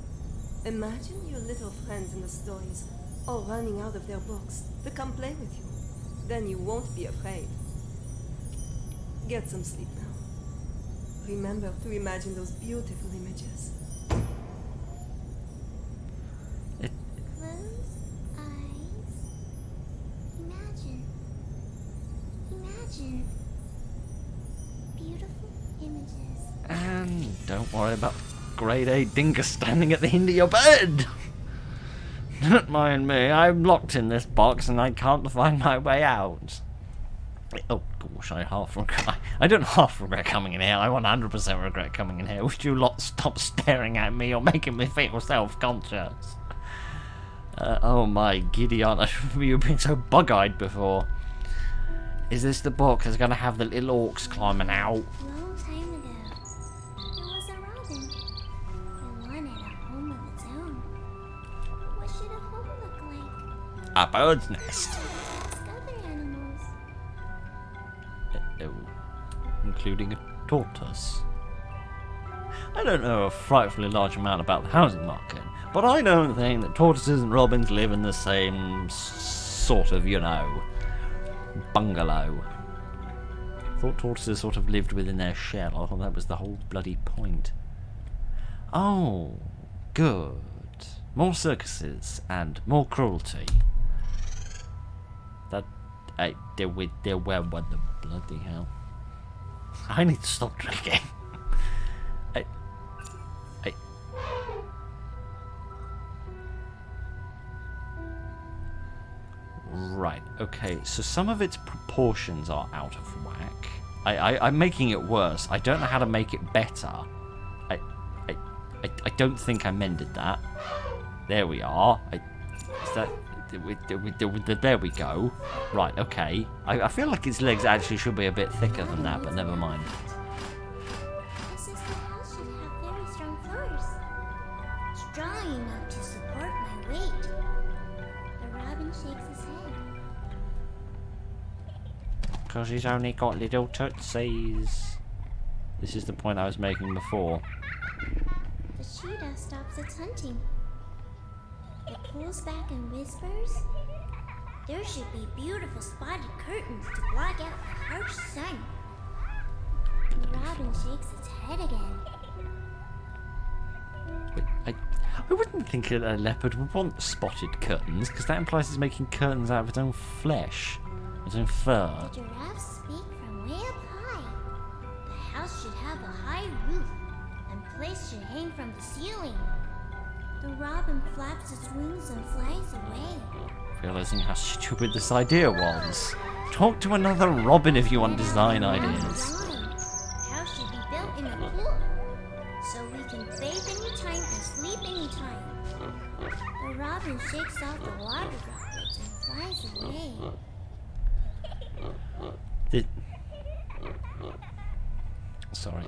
Imagine your little friends in the stories all running out of their books to come play with you. Then you won't be afraid. Get some sleep now. Remember to imagine those beautiful images. Close eyes. Imagine beautiful images. And don't worry about grade A dingus standing at the end of your bed. Don't mind me, I'm locked in this box and I can't find my way out. Oh gosh, I don't half regret coming in here. I 100% regret coming in here. Would you lot stop staring at me or making me feel self-conscious? Oh my Gideon, you've been so bug-eyed before. Is this the book that's gonna have the little orcs climbing out? Long time ago, there was a robin. It wanted a home of its own. What should a home look like? A bird's nest. Ask other animals. Including a tortoise. I don't know a frightfully large amount about the housing market, but I don't think that tortoises and robins live in the same sort of, you know, bungalow. I thought tortoises sort of lived within their shell. I thought that was the whole bloody point. Oh, good. More circuses and more cruelty. That there were what the bloody hell. I need to stop drinking. Right, okay, so some of its proportions are out of whack. I'm making it worse. I don't know how to make it better. I don't think I mended that. There we are. There we go. Right, okay. I feel like its legs actually should be a bit thicker than that, but never mind. This is the house should have very strong floors. Strong enough to support my weight. The robin shakes his head. Because he's only got little tootsies. This is the point I was making before. The cheetah stops its hunting. It pulls back and whispers, "There should be beautiful spotted curtains to block out the harsh sun." The robin shakes its head again. Wait, I wouldn't think a leopard would want spotted curtains, because that implies it's making curtains out of its own flesh, its own fur. The giraffes speak from way up high. The house should have a high roof, and plates should hang from the ceiling. The robin flaps its wings and flies away. Realizing how stupid this idea was. Talk to another robin if you want design ideas. The house should be built in a pool, so we can bathe anytime and sleep anytime. The robin shakes off the water droplets and flies away. Sorry,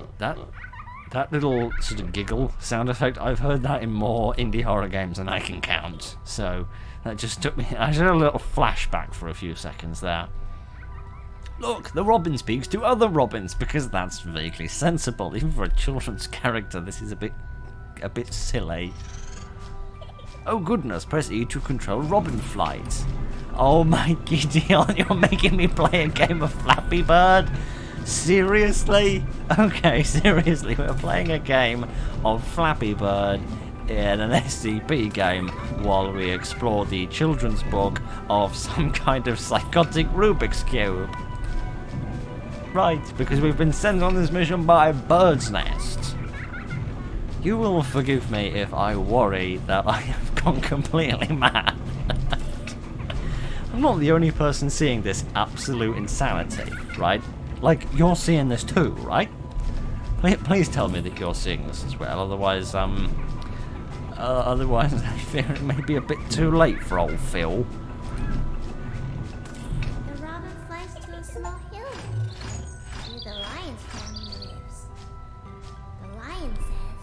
that little sort of giggle sound effect, I've heard that in more indie horror games than I can count. So that just took me, I had a little flashback for a few seconds there. Look, the robin speaks to other robins, because that's vaguely sensible. Even for a children's character, this is a bit silly. Oh goodness, press E to control robin flight. Oh my Gideon, you're making me play a game of Flappy Bird? Seriously? Okay, seriously, we're playing a game of Flappy Bird in an SCP game while we explore the children's book of some kind of psychotic Rubik's Cube. Right, because we've been sent on this mission by a bird's nest. You will forgive me if I worry that I have gone completely mad. I'm not the only person seeing this absolute insanity, right? Like, you're seeing this too, right? Please tell me that you're seeing this as well, otherwise I fear it may be a bit too late for old Phil. The robin flies to a small hill where the lion's family lives. The lion says,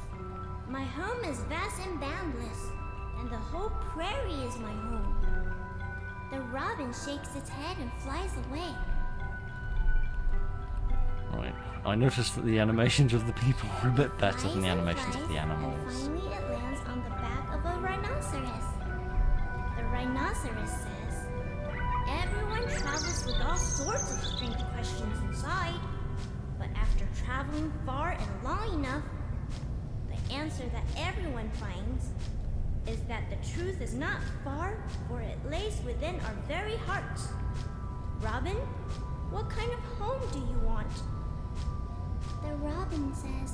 "My home is vast and boundless, and the whole prairie is my home." The robin shakes its head and flies away. Right, I noticed that the animations of the people are a bit better than the animations of the And animals. finally it lands on the back of a rhinoceros. The rhinoceros says, "Everyone travels with all sorts of strange questions inside. But after traveling far and long enough, the answer that everyone finds is that the truth is not far, for it lays within our very hearts. Robin, what kind of home do you want? The Robin says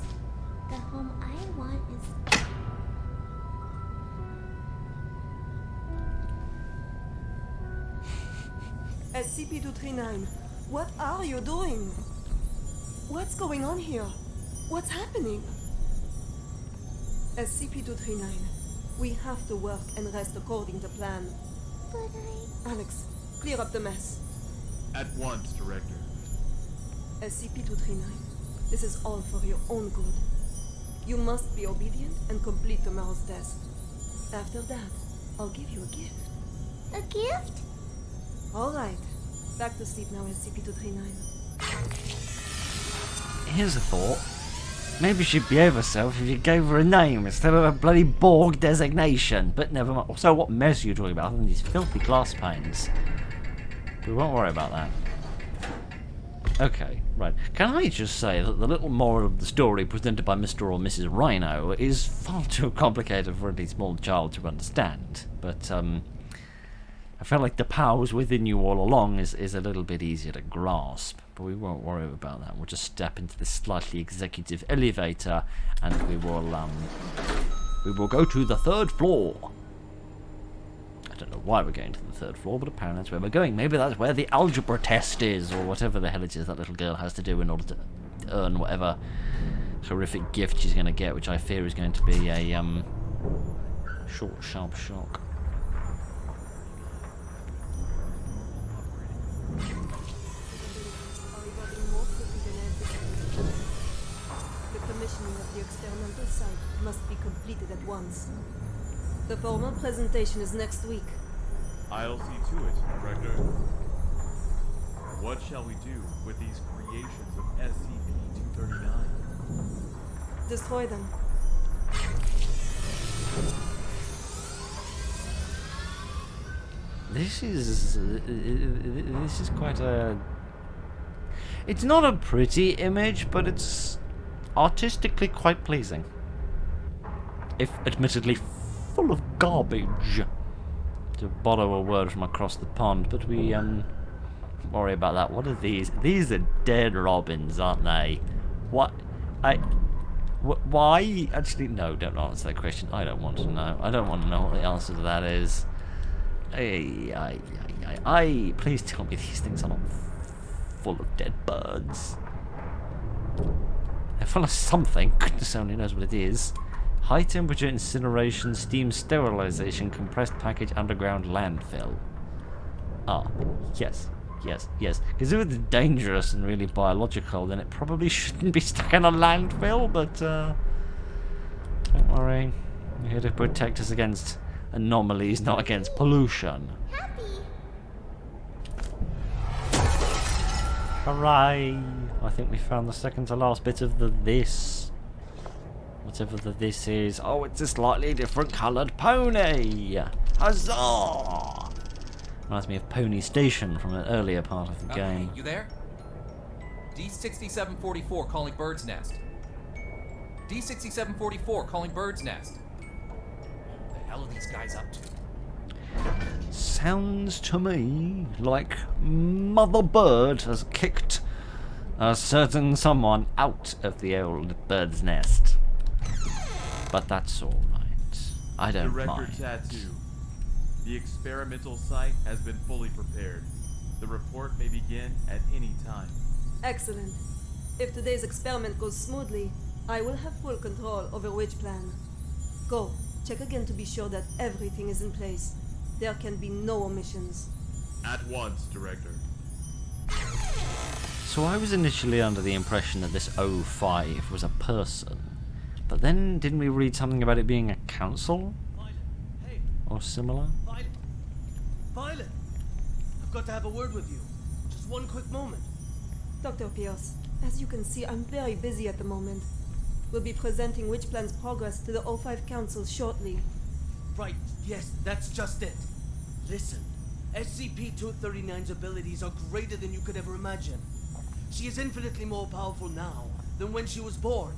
the home I want is... SCP-239, what are you doing? What's going on here? What's happening? SCP-239, we have to work and rest according to plan. But Alex, clear up the mess. At once, Director. SCP-239, this is all for your own good. You must be obedient and complete tomorrow's test. After that, I'll give you a gift. A gift? All right. Back to sleep now, SCP-239. Here's a thought. Maybe she'd behave herself if you gave her a name instead of a bloody Borg designation. But never mind. So what mess are you talking about other than these filthy glass panes? We won't worry about that. Okay, right. Can I just say that the little moral of the story presented by Mr. or Mrs. Rhino is far too complicated for any small child to understand. But, I felt like the powers within you all along is a little bit easier to grasp, but we won't worry about that. We'll just step into this slightly executive elevator, and we will go to the 3rd floor. I don't know why we're going to the 3rd floor, but apparently that's where we're going. Maybe that's where the algebra test is, or whatever the hell it is that little girl has to do in order to earn whatever horrific gift she's going to get, which I fear is going to be a short, sharp shock. The commissioning of the experimental site must be completed at once. The formal presentation is next week. I'll see to it, Director. What shall we do with these creations of SCP-239? Destroy them. This is quite a... It's not a pretty image, but it's artistically quite pleasing. If admittedly full of garbage, to borrow a word from across the pond, but we worry about that. What are these? These are dead robins, aren't they? What? Why? Actually, no, don't answer that question. I don't want to know. I don't want to know what the answer to that is. Please tell me these things are not full of dead birds. They're full of something. Goodness only knows what it is. High temperature incineration, steam sterilization, compressed package, underground landfill. Ah, yes. Because if it's dangerous and really biological, then it probably shouldn't be stuck in a landfill, but don't worry. We're here to protect us against anomalies, not against pollution. Happy. Hooray! I think we found the second to last bit of the this. Whatever the this is. Oh, it's a slightly different coloured pony! Huzzah! Reminds me of Pony Station from an earlier part of the game. Hey, you there? D6744 calling Bird's Nest. D6744 calling Bird's Nest. What the hell are these guys up to? Sounds to me like Mother Bird has kicked a certain someone out of the old bird's nest. But that's all right. I don't Director mind. Tattoo. The experimental site has been fully prepared. The report may begin at any time. Excellent. If today's experiment goes smoothly, I will have full control over which plan. Go, check again to be sure that everything is in place. There can be no omissions. At once, Director. So I was initially under the impression that this 05 was a person. But then didn't we read something about it being a council? Violet, hey, Or similar? Violet! I've got to have a word with you. Just one quick moment. Dr. Pierce, as you can see, I'm very busy at the moment. We'll be presenting Witch Plan's progress to the 05 Council shortly. Right, yes, that's just it. Listen, SCP-239's abilities are greater than you could ever imagine. She is infinitely more powerful now than when she was born.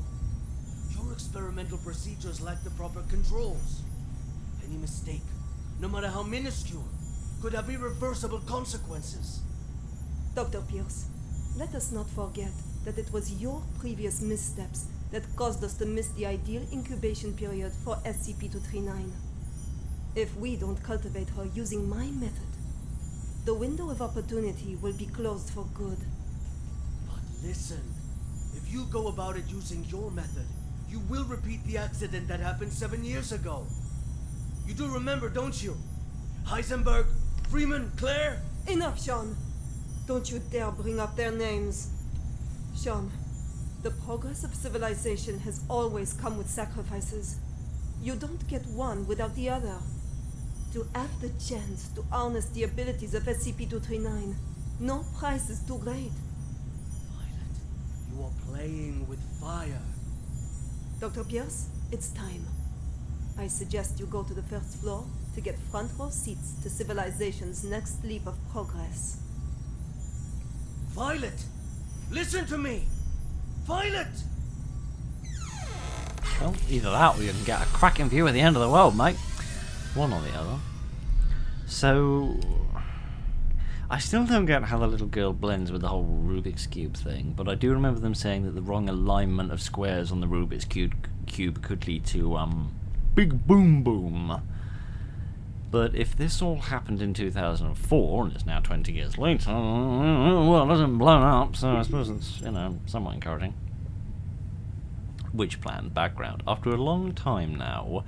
Your experimental procedures lack the proper controls. Any mistake, no matter how minuscule, could have irreversible consequences. Dr. Pierce, let us not forget that it was your previous missteps that caused us to miss the ideal incubation period for SCP-239. If we don't cultivate her using my method, the window of opportunity will be closed for good. But listen, if you go about it using your method, you will repeat the accident that happened 7 years ago. You do remember, don't you? Heisenberg, Freeman, Claire? Enough, Sean. Don't you dare bring up their names. Sean, the progress of civilization has always come with sacrifices. You don't get one without the other. To have the chance to harness the abilities of SCP-239, no price is too great. Violet, you are playing with fire. Dr. Pierce, it's time. I suggest you go to the first floor to get front row seats to civilization's next leap of progress. Violet! Listen to me! Violet! Well, either that or you can get a cracking view of the end of the world, mate. One or the other. So, I still don't get how the little girl blends with the whole Rubik's Cube thing, but I do remember them saying that the wrong alignment of squares on the Rubik's Cube could lead to, big boom boom. But if this all happened in 2004, and it's now 20 years later, well, it hasn't blown up, so I suppose it's, somewhat encouraging. Witch plan background. After a long time now,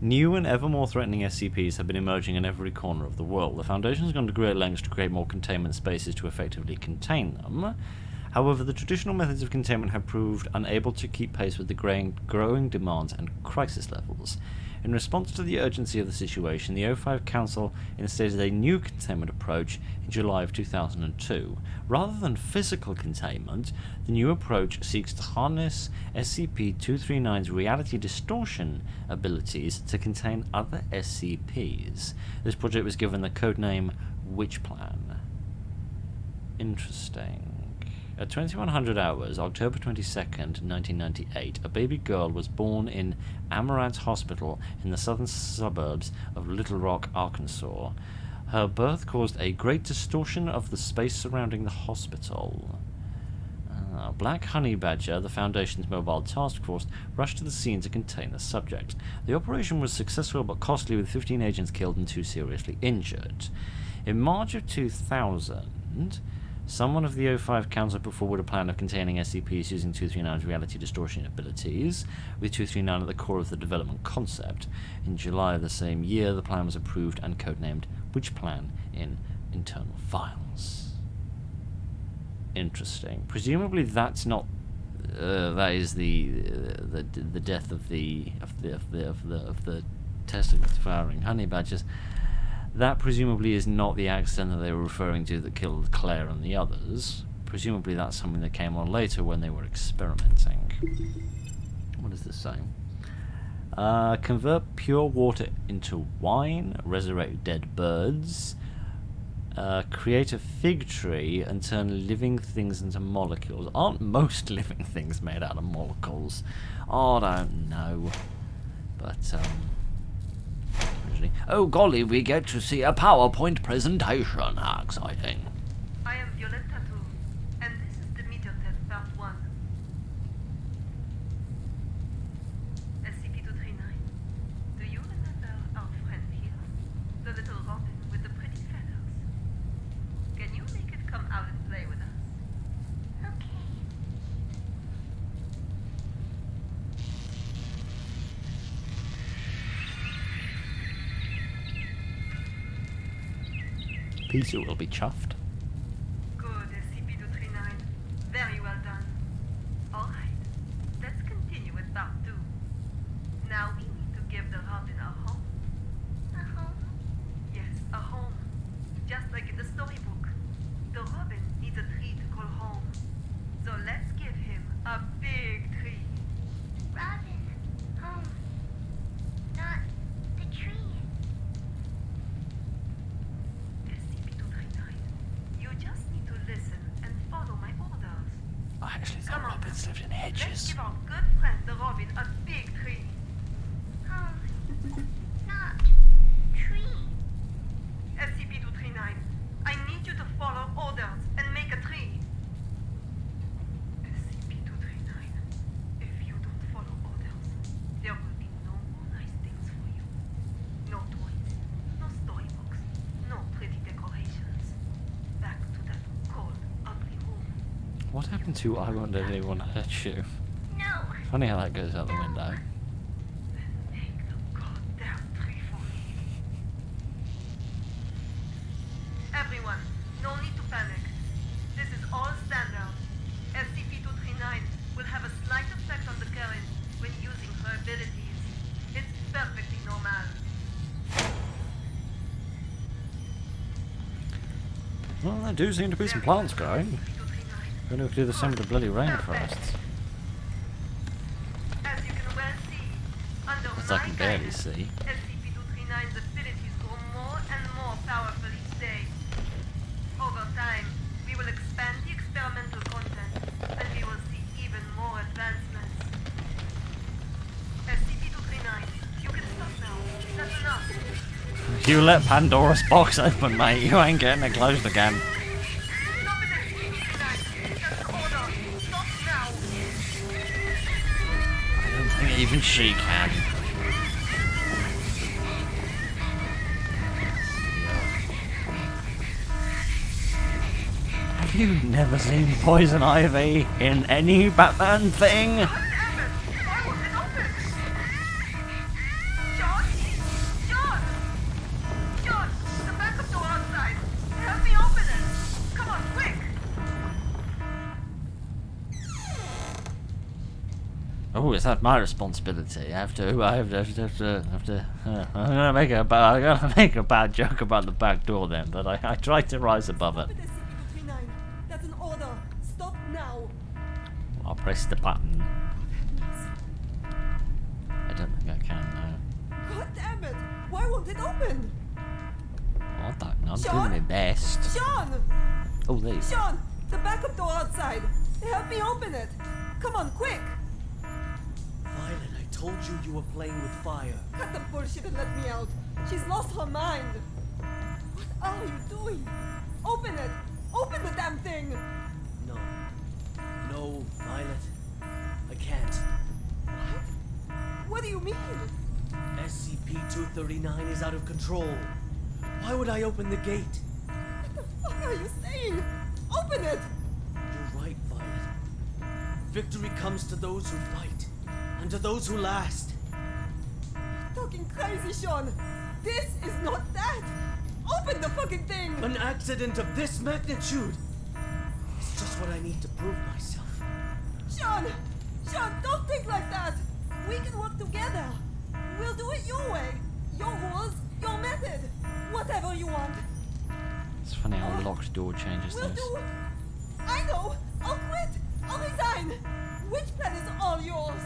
new and ever more threatening SCPs have been emerging in every corner of the world. The Foundation has gone to great lengths to create more containment spaces to effectively contain them. However, the traditional methods of containment have proved unable to keep pace with the growing demands and crisis levels. In response to the urgency of the situation, the O5 Council instated a new containment approach in July of 2002. Rather than physical containment, the new approach seeks to harness SCP-239's reality distortion abilities to contain other SCPs. This project was given the codename Witch Plan. Interesting. At 2100 hours, October 22nd, 1998, a baby girl was born in Amaranth Hospital in the southern suburbs of Little Rock, Arkansas. Her birth caused a great distortion of the space surrounding the hospital. Black Honey Badger, the Foundation's mobile task force, rushed to the scene to contain the subject. The operation was successful but costly, with 15 agents killed and 2 seriously injured. In March of 2000... someone of the O5 Council put forward a plan of containing SCPs using 239's reality distortion abilities, with 239 at the core of the development concept. In July of the same year, the plan was approved and codenamed Witch Plan in internal files. Interesting. Presumably, that's not. That is the death of the testicles devouring honey badgers. That presumably is not the accident that they were referring to that killed Claire and the others. Presumably that's something that came on later when they were experimenting. What does this say? Convert pure water into wine, resurrect dead birds, create a fig tree and turn living things into molecules. Aren't most living things made out of molecules? I don't know. But, oh golly, we get to see a PowerPoint presentation. How exciting. I am Violetta Tattoo, and this is the meter test part 1. SCP-239, do you remember our friend here? The little robin with the pretty feathers? Can you make it come out and play with us? Okay. Peter will be chuffed. Good, SCP-239. Very well done. Alright, let's continue with part 2. Now we need to give the robin a home. A home? Yes, a home. Just like in the storybook. The robin needs a tree to call home. So let's give him a big tree. Robin. Home. Not the tree. SCP-239, I actually thought Come on, rabbits lived in let's hedges. give our good friend the Robin a big tree. Not tree. SCP-239, I need you to follow orders and make a tree. SCP-239, if you don't follow orders, there will be no more nice things for you. No toys, no storybooks, no pretty decorations. Back to that cold, ugly room. What happened to I won't let anyone hurt you? No. Funny how that goes out the window. Make the goddamn tree for me. Everyone, no need to panic. This is all standard. SCP-239 will have a slight effect on the current when using her abilities. It's perfectly normal. Well, there do seem to be some plants growing. Who knew we could do the same with the bloody rainforests? As you can well see, under As I my can barely guidance, see. SCP-239's abilities grow more and more powerful each day. Over time, we will expand the experimental content, and we will see even more advancements. SCP-239, you can stop now. That's enough. You let Pandora's box open, mate. You ain't getting it closed again. Stop it, SCP-239. That's an order. Stop now. I don't think even she can. Have you never seen Poison Ivy in any Batman thing? Why won't it open? John? John! John, the backup door outside. Help me open it. Come on, quick. Oh, is that my responsibility? I'm gonna make a bad joke about the back door then, but I tried to rise above it. Stop it, SCP-239. That's an order. Stop now. I'll press the button. I don't think I can now. God damn it. Why won't it open? I don't know, I'm Sean? doing my best. Sean! Oh, there you go. Sean! The backup door outside. Help me open it. Come on, quick. Violet, I told you you were playing with fire. Cut the bullshit and let me out. She's lost her mind. What are you doing? Open it. Open the damn thing. No. No, Violet. I can't. What? What do you mean? SCP-239 is out of control. Why would I open the gate? What the fuck are you saying? Open it. You're right, Violet. Victory comes to those who fight, and to those who last. You're talking crazy, Sean. This is not that. Open the fucking thing. An accident of this magnitude. It's just what I need to prove myself. Sean! Sean, don't think like that. We can work together. We'll do it your way. Your rules, your method. Whatever you want. It's funny how a locked door changes We'll things. do. I know. I'll quit. I'll resign. Which plan is all yours?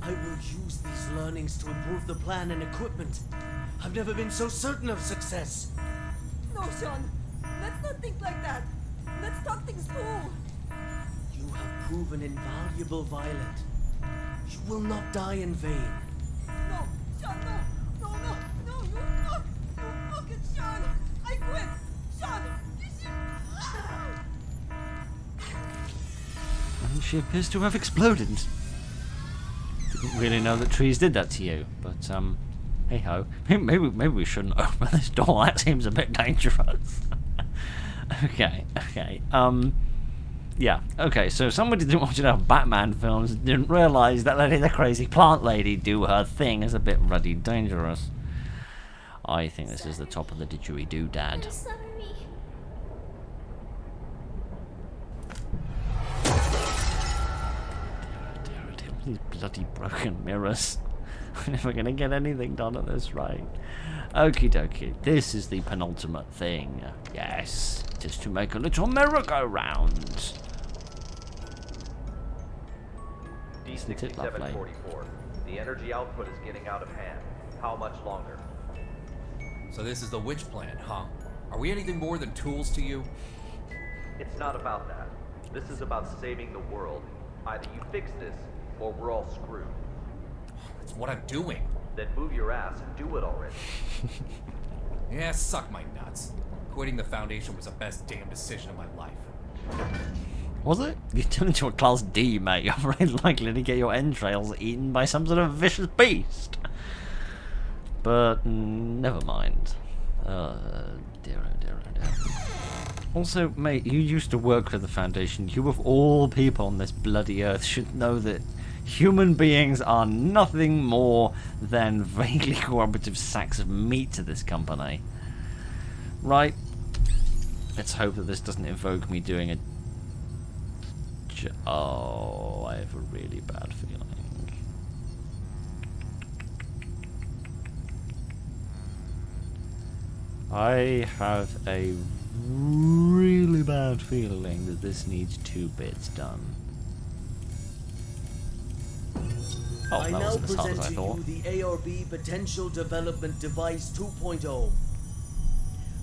I will use these learnings to improve the plan and equipment. I've never been so certain of success. No, Sean. Let's not think like that. Let's talk things through. You have proven invaluable, Violet. You will not die in vain. No, Sean, no. No, no, no, you fuck. You fucking Sean. I quit. Sean, you should... And she appears to have exploded. Didn't really know that trees did that to you, but hey ho. Maybe we shouldn't open this door. That seems a bit dangerous. Okay. Yeah. Okay. So somebody didn't watch enough Batman films and didn't realise that letting the crazy plant lady do her thing is a bit ruddy dangerous. I think this is the top of the didgeridoo dad. I'm sorry. These bloody broken mirrors. I'm never gonna get anything done at this rate. Okie dokie, this is the penultimate thing. Yes, just to make a little merry-go-round. D6744. The energy output is getting out of hand. How much longer? So this is the witch plan, huh? Are we anything more than tools to you? It's not about that. This is about saving the world. Either you fix this, or we're all screwed. That's what I'm doing. Then move your ass and do it already. Yeah, suck my nuts. Quitting the Foundation was the best damn decision of my life. Was it? You turned into a Class D, mate. You're very likely to get your entrails eaten by some sort of vicious beast. But never mind. Dear, oh dear, oh dear. Also, mate, you used to work for the Foundation. You, of all people on this bloody earth, should know that human beings are nothing more than vaguely cooperative sacks of meat to this company. Right? Let's hope that this doesn't evoke me doing a... Oh, I have a really bad feeling. I have a really bad feeling that this needs 2 bits done. Oh, I that now wasn't as hard present as I to thought. you the ARB Potential Development Device 2.0.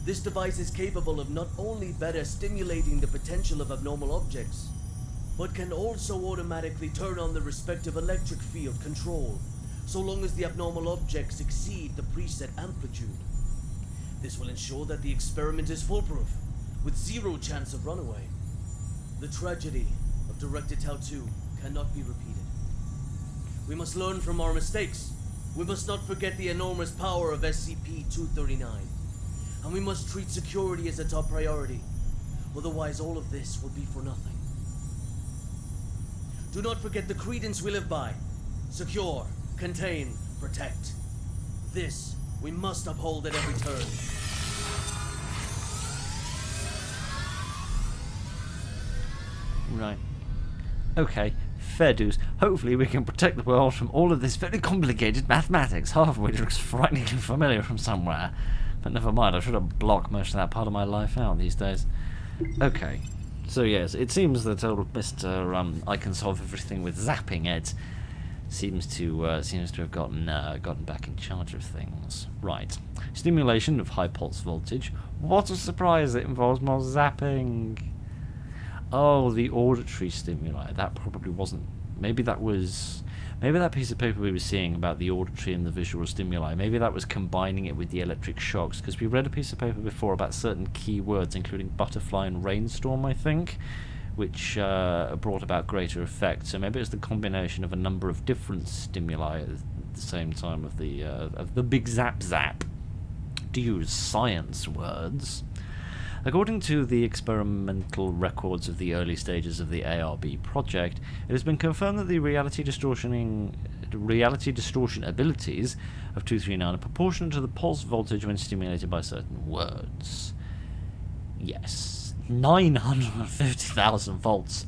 This device is capable of not only better stimulating the potential of abnormal objects, but can also automatically turn on the respective electric field control, so long as the abnormal objects exceed the preset amplitude. This will ensure that the experiment is foolproof, with 0 chance of runaway. The tragedy of Directed Tau 2 cannot be repeated. We must learn from our mistakes. We must not forget the enormous power of SCP-239. And we must treat security as a top priority. Otherwise, all of this will be for nothing. Do not forget the credence we live by. Secure, contain, protect. This we must uphold at every turn. Right. Okay, fair dues. Hopefully we can protect the world from all of this very complicated mathematics, half of which looks frighteningly familiar from somewhere. But never mind, I should have blocked most of that part of my life out these days. Okay. So yes, it seems that old Mr. I can solve everything with zapping it seems to have gotten back in charge of things. Right. Stimulation of high pulse voltage. What a surprise, it involves more zapping. Oh, the auditory stimuli. That probably wasn't... Maybe that piece of paper we were seeing about the auditory and the visual stimuli, maybe that was combining it with the electric shocks, because we read a piece of paper before about certain key words, including butterfly and rainstorm, I think, which brought about greater effect. So maybe it's the combination of a number of different stimuli at the same time of the big zap, to use science words. According to the experimental records of the early stages of the ARB project, it has been confirmed that the reality distortion abilities of 239 are proportional to the pulse voltage when stimulated by certain words. Yes, 950,000 volts.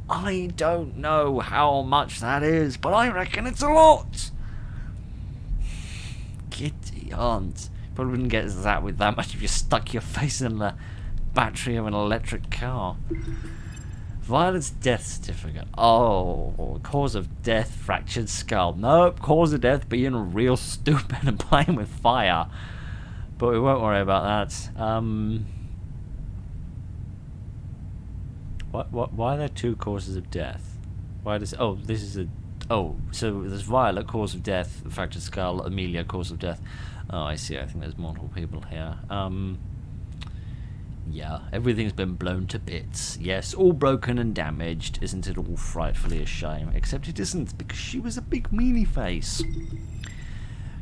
I don't know how much that is, but I reckon it's a lot. Kitty aunt. Probably wouldn't get zapped with that much if you stuck your face in the battery of an electric car. Violet's death certificate. Oh, cause of death, fractured skull. Nope, cause of death being real stupid and playing with fire. But we won't worry about that. Why are there 2 causes of death? Why does... Oh, this is a... Oh, so there's Violet, cause of death, fractured skull, Amelia, cause of death. Oh, I see. I think there's multiple people here. Yeah, everything's been blown to bits. Yes, all broken and damaged. Isn't it all frightfully a shame? Except it isn't, because she was a big meanie face.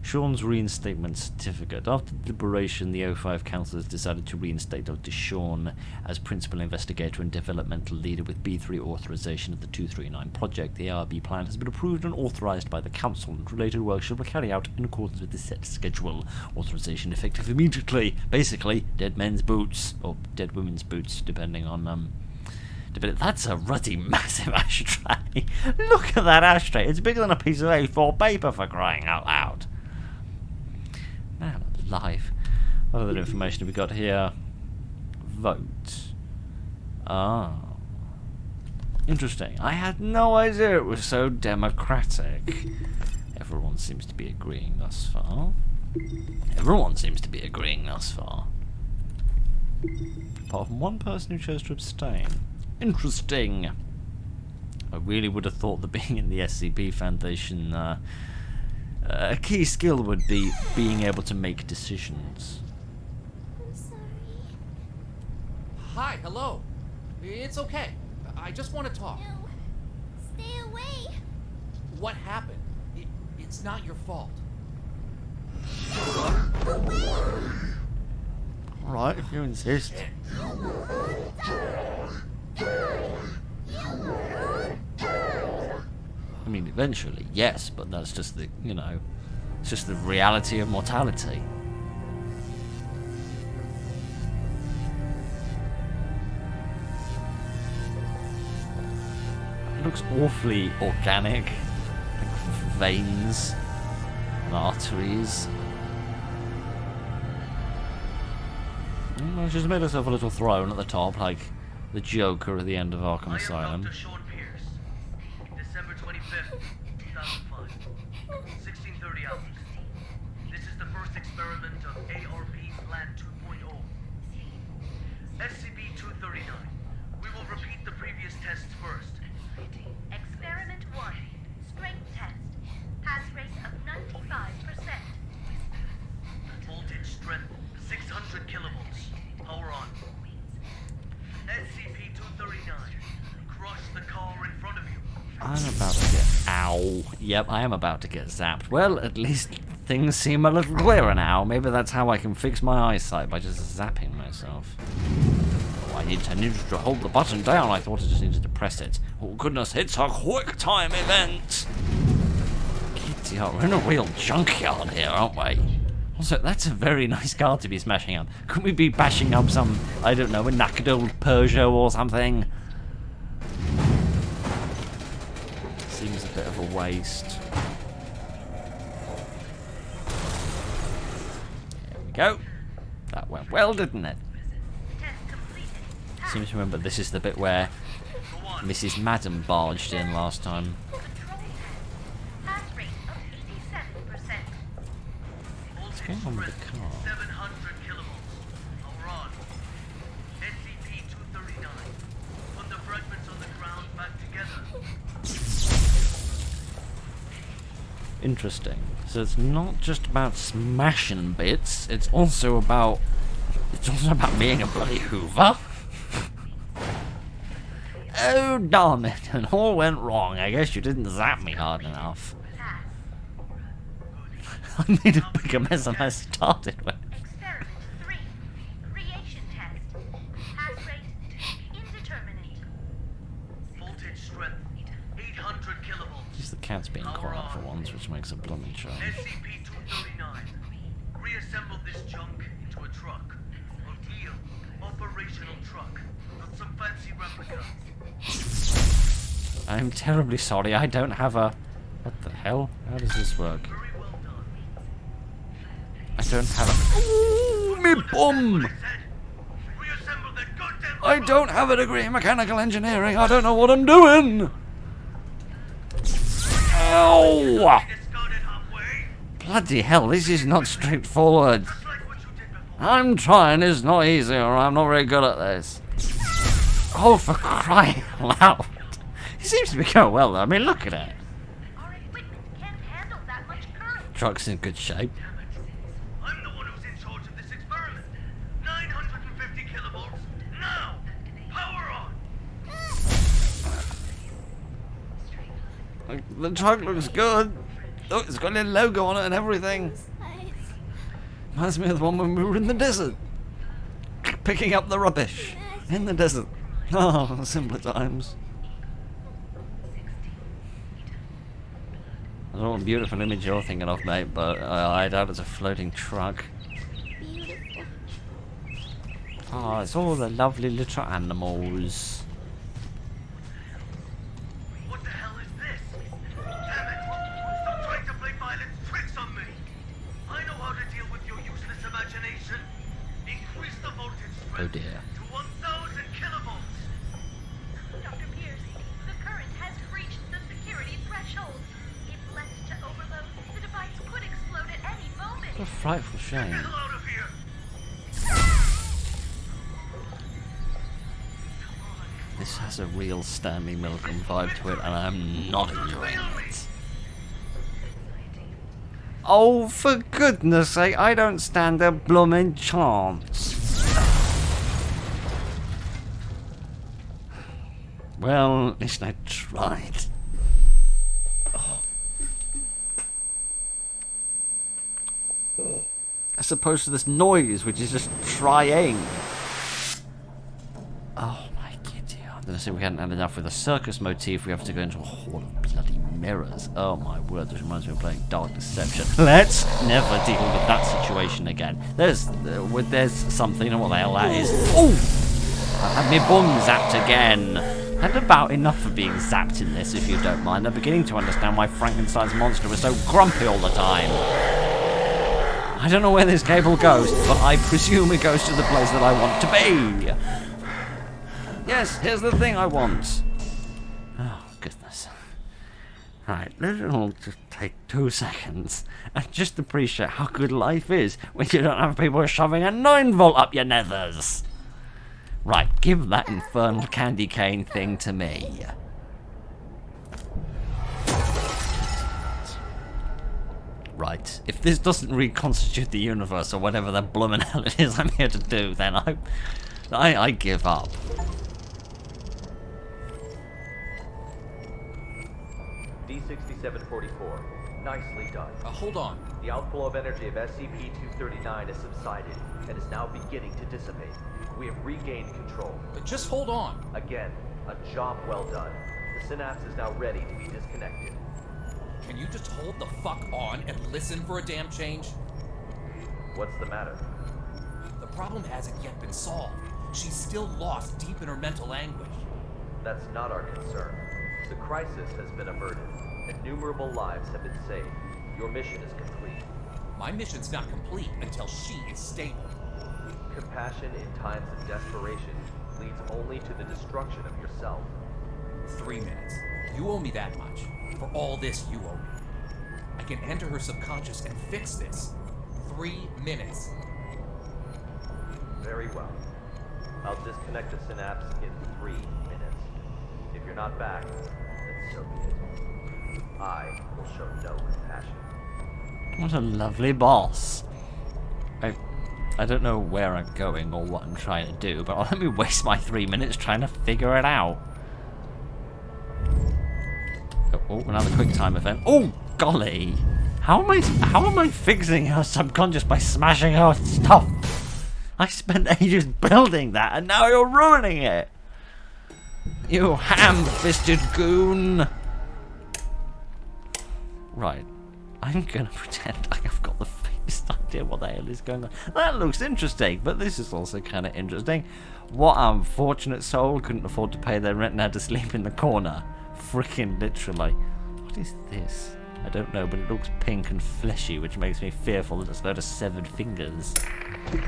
Sean's reinstatement certificate. After deliberation, the O5 councillors decided to reinstate Dr. Sean as principal investigator and developmental leader with B3 authorization of the 239 project. The ARB plan has been approved and authorized by the council, and related work shall be carried out in accordance with the set schedule. Authorization effective immediately. Basically, dead men's boots, or dead women's boots, depending on that's a ruddy, massive ashtray. Look at that ashtray. It's bigger than a piece of A4 paper, for crying out loud. Man alive. What other information have we got here? Vote. Ah. Interesting. I had no idea it was so democratic. Everyone seems to be agreeing thus far. Apart from one person who chose to abstain. Interesting. I really would have thought that being in the SCP Foundation, a key skill would be being able to make decisions. I'm sorry. Hi, hello. It's okay. I just want to talk. No. Stay away. What happened? It's not your fault. Alright, if you insist. I mean, eventually, yes, but that's just the, you know, it's just the reality of mortality. It looks awfully organic, like veins and arteries. She's made herself a little throne at the top, like the Joker at the end of Arkham Asylum. December 25th, 2005. 1630 hours. This is the first experiment of ARP Plan 2.0. SCP-239. We will repeat the previous tests first. Experiment 1. Strength test. Pass rate of 95%. Voltage strength 600 kilovolts. Power on. SCP-239. Crush the car in front of you. I'm about to get... Ow. Yep, I am about to get zapped. Well, at least things seem a little clearer now. Maybe that's how I can fix my eyesight, by just zapping myself. Oh, I needed to hold the button down. I thought I just needed to press it. Oh, goodness, it's a quick time event. Kitty, we're in a real junkyard here, aren't we? Also, that's a very nice car to be smashing up. Couldn't we be bashing up some, I don't know, a knackered old Peugeot or something? Seems a bit of a waste. There we go. That went well, didn't it? Seem to remember this is the bit where Mrs. Madam barged in last time. What's going on with the car? 700 kilovolts. Power on. SCP-239. Put the fragments on the ground back together. Interesting. So it's not just about smashing bits, it's also about being a bloody Hoover. Oh darn it, and all went wrong. I guess you didn't zap me hard enough. I made a bigger mess than I started with. Experiment 3. Creation test. Pass rate indeterminate. Voltage strength 800 kilovolts. Just the cat's being quiet for once, which makes a blooming change. SCP-239. Reassemble this junk into a truck. A real, operational truck. Not some fancy replica. I'm terribly sorry, I don't have a... What the hell? How does this work? I don't have a... Ooh, me bum! I don't have a degree in mechanical engineering, I don't know what I'm doing! Ow! Bloody hell, this is not straightforward. I'm trying, it's not easy, or I'm not very good at this. Oh, for crying loud. It seems to be going well, though. I mean, look at it. Truck's in good shape. I'm the one who's in charge of this experiment. 950 kilovolts. Now! Power on! The truck looks good. Look, it's got a little logo on it and everything. Reminds me of the one when we were in the desert. Picking up the rubbish. In the desert. Oh, simpler times. I don't know what beautiful image you're thinking of, mate, but I doubt it's a floating truck. Oh, it's all the lovely little animals. What the hell is this? Damn it! Stop trying to play violent tricks on me! I know how to deal with your useless imagination. Increase the voltage strength Oh dear. to 1000 kilovolts. Dr. Pierce, the current has reached the security threshold. If left to overload, the device could explode at any moment. What a frightful shame. Get the hell out of here! This has a real Stanley Milgram vibe to it, and I'm not enjoying it. Oh, for goodness sake, I don't stand a bloomin' chance. Well, at least I tried. Oh. As opposed to this noise, which is just trying. Oh my giddy. I'm gonna say we hadn't had enough with a circus motif. We have to go into a hall of bloody mirrors. Oh my word, this reminds me of playing Dark Deception. Let's never deal with that situation again. There's something, and what the hell that is. Oh! I had my bum zapped again. I had about enough of being zapped in this, if you don't mind. I'm beginning to understand why Frankenstein's monster was so grumpy all the time. I don't know where this cable goes, but I presume it goes to the place that I want to be. Yes, here's the thing I want. Oh, goodness. Right, let's all just take 2 seconds and just appreciate how good life is when you don't have people shoving a 9-volt up your nethers. Right, give that infernal candy cane thing to me. Right, if this doesn't reconstitute the universe or whatever the bloomin' hell it is I'm here to do, then I give up. D6744, nicely done. Hold on. The outflow of energy of SCP-239 has subsided and is now beginning to dissipate. We have regained control. But just hold on. Again, a job well done. The synapse is now ready to be disconnected. Can you just hold the fuck on and listen for a damn change? What's the matter? The problem hasn't yet been solved. She's still lost deep in her mental anguish. That's not our concern. The crisis has been averted. Innumerable lives have been saved. Your mission is complete. My mission's not complete until she is stable. Compassion in times of desperation leads only to the destruction of yourself. 3 minutes. You owe me that much. For all this, you owe me. I can enter her subconscious and fix this. 3 minutes. Very well. I'll disconnect the synapse in 3 minutes. If you're not back, then so be it. I will show no compassion. What a lovely boss. I don't know where I'm going or what I'm trying to do, but let me waste my 3 minutes trying to figure it out. Oh, another quick time event. Oh, golly! How am I fixing her subconscious by smashing her stuff? I spent ages building that, and now you're ruining it. You ham-fisted goon. Right, I'm gonna pretend I've got the faintest idea what the hell is going on. That looks interesting, but this is also kind of interesting. What unfortunate soul couldn't afford to pay their rent and had to sleep in the corner? Freaking literally. What is this? I don't know, but it looks pink and fleshy, which makes me fearful that it's got 7 fingers. Team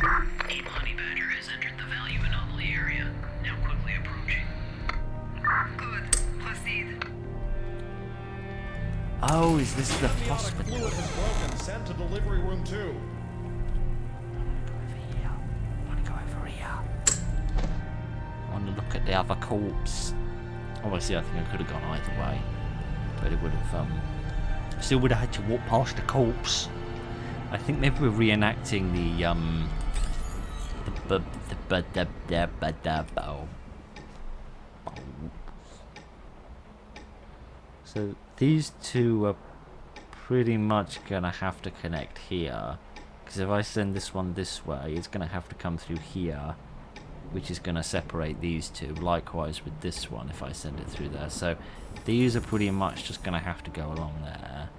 Honey Badger has entered the value anomaly area. Now quickly approaching. Good. Proceed. Oh, is this the hospital? Fluid has broken. Sent to delivery room 2. I want to go over here. I want to look at the other corpse. Obviously, I think I could have gone either way, but it would have still would have had to walk past the corpse. I think maybe we're reenacting So these two are pretty much gonna have to connect here, because if I send this one this way, it's gonna have to come through here, which is gonna separate these two. Likewise with this one, if I send it through there. So these are pretty much just gonna have to go along there.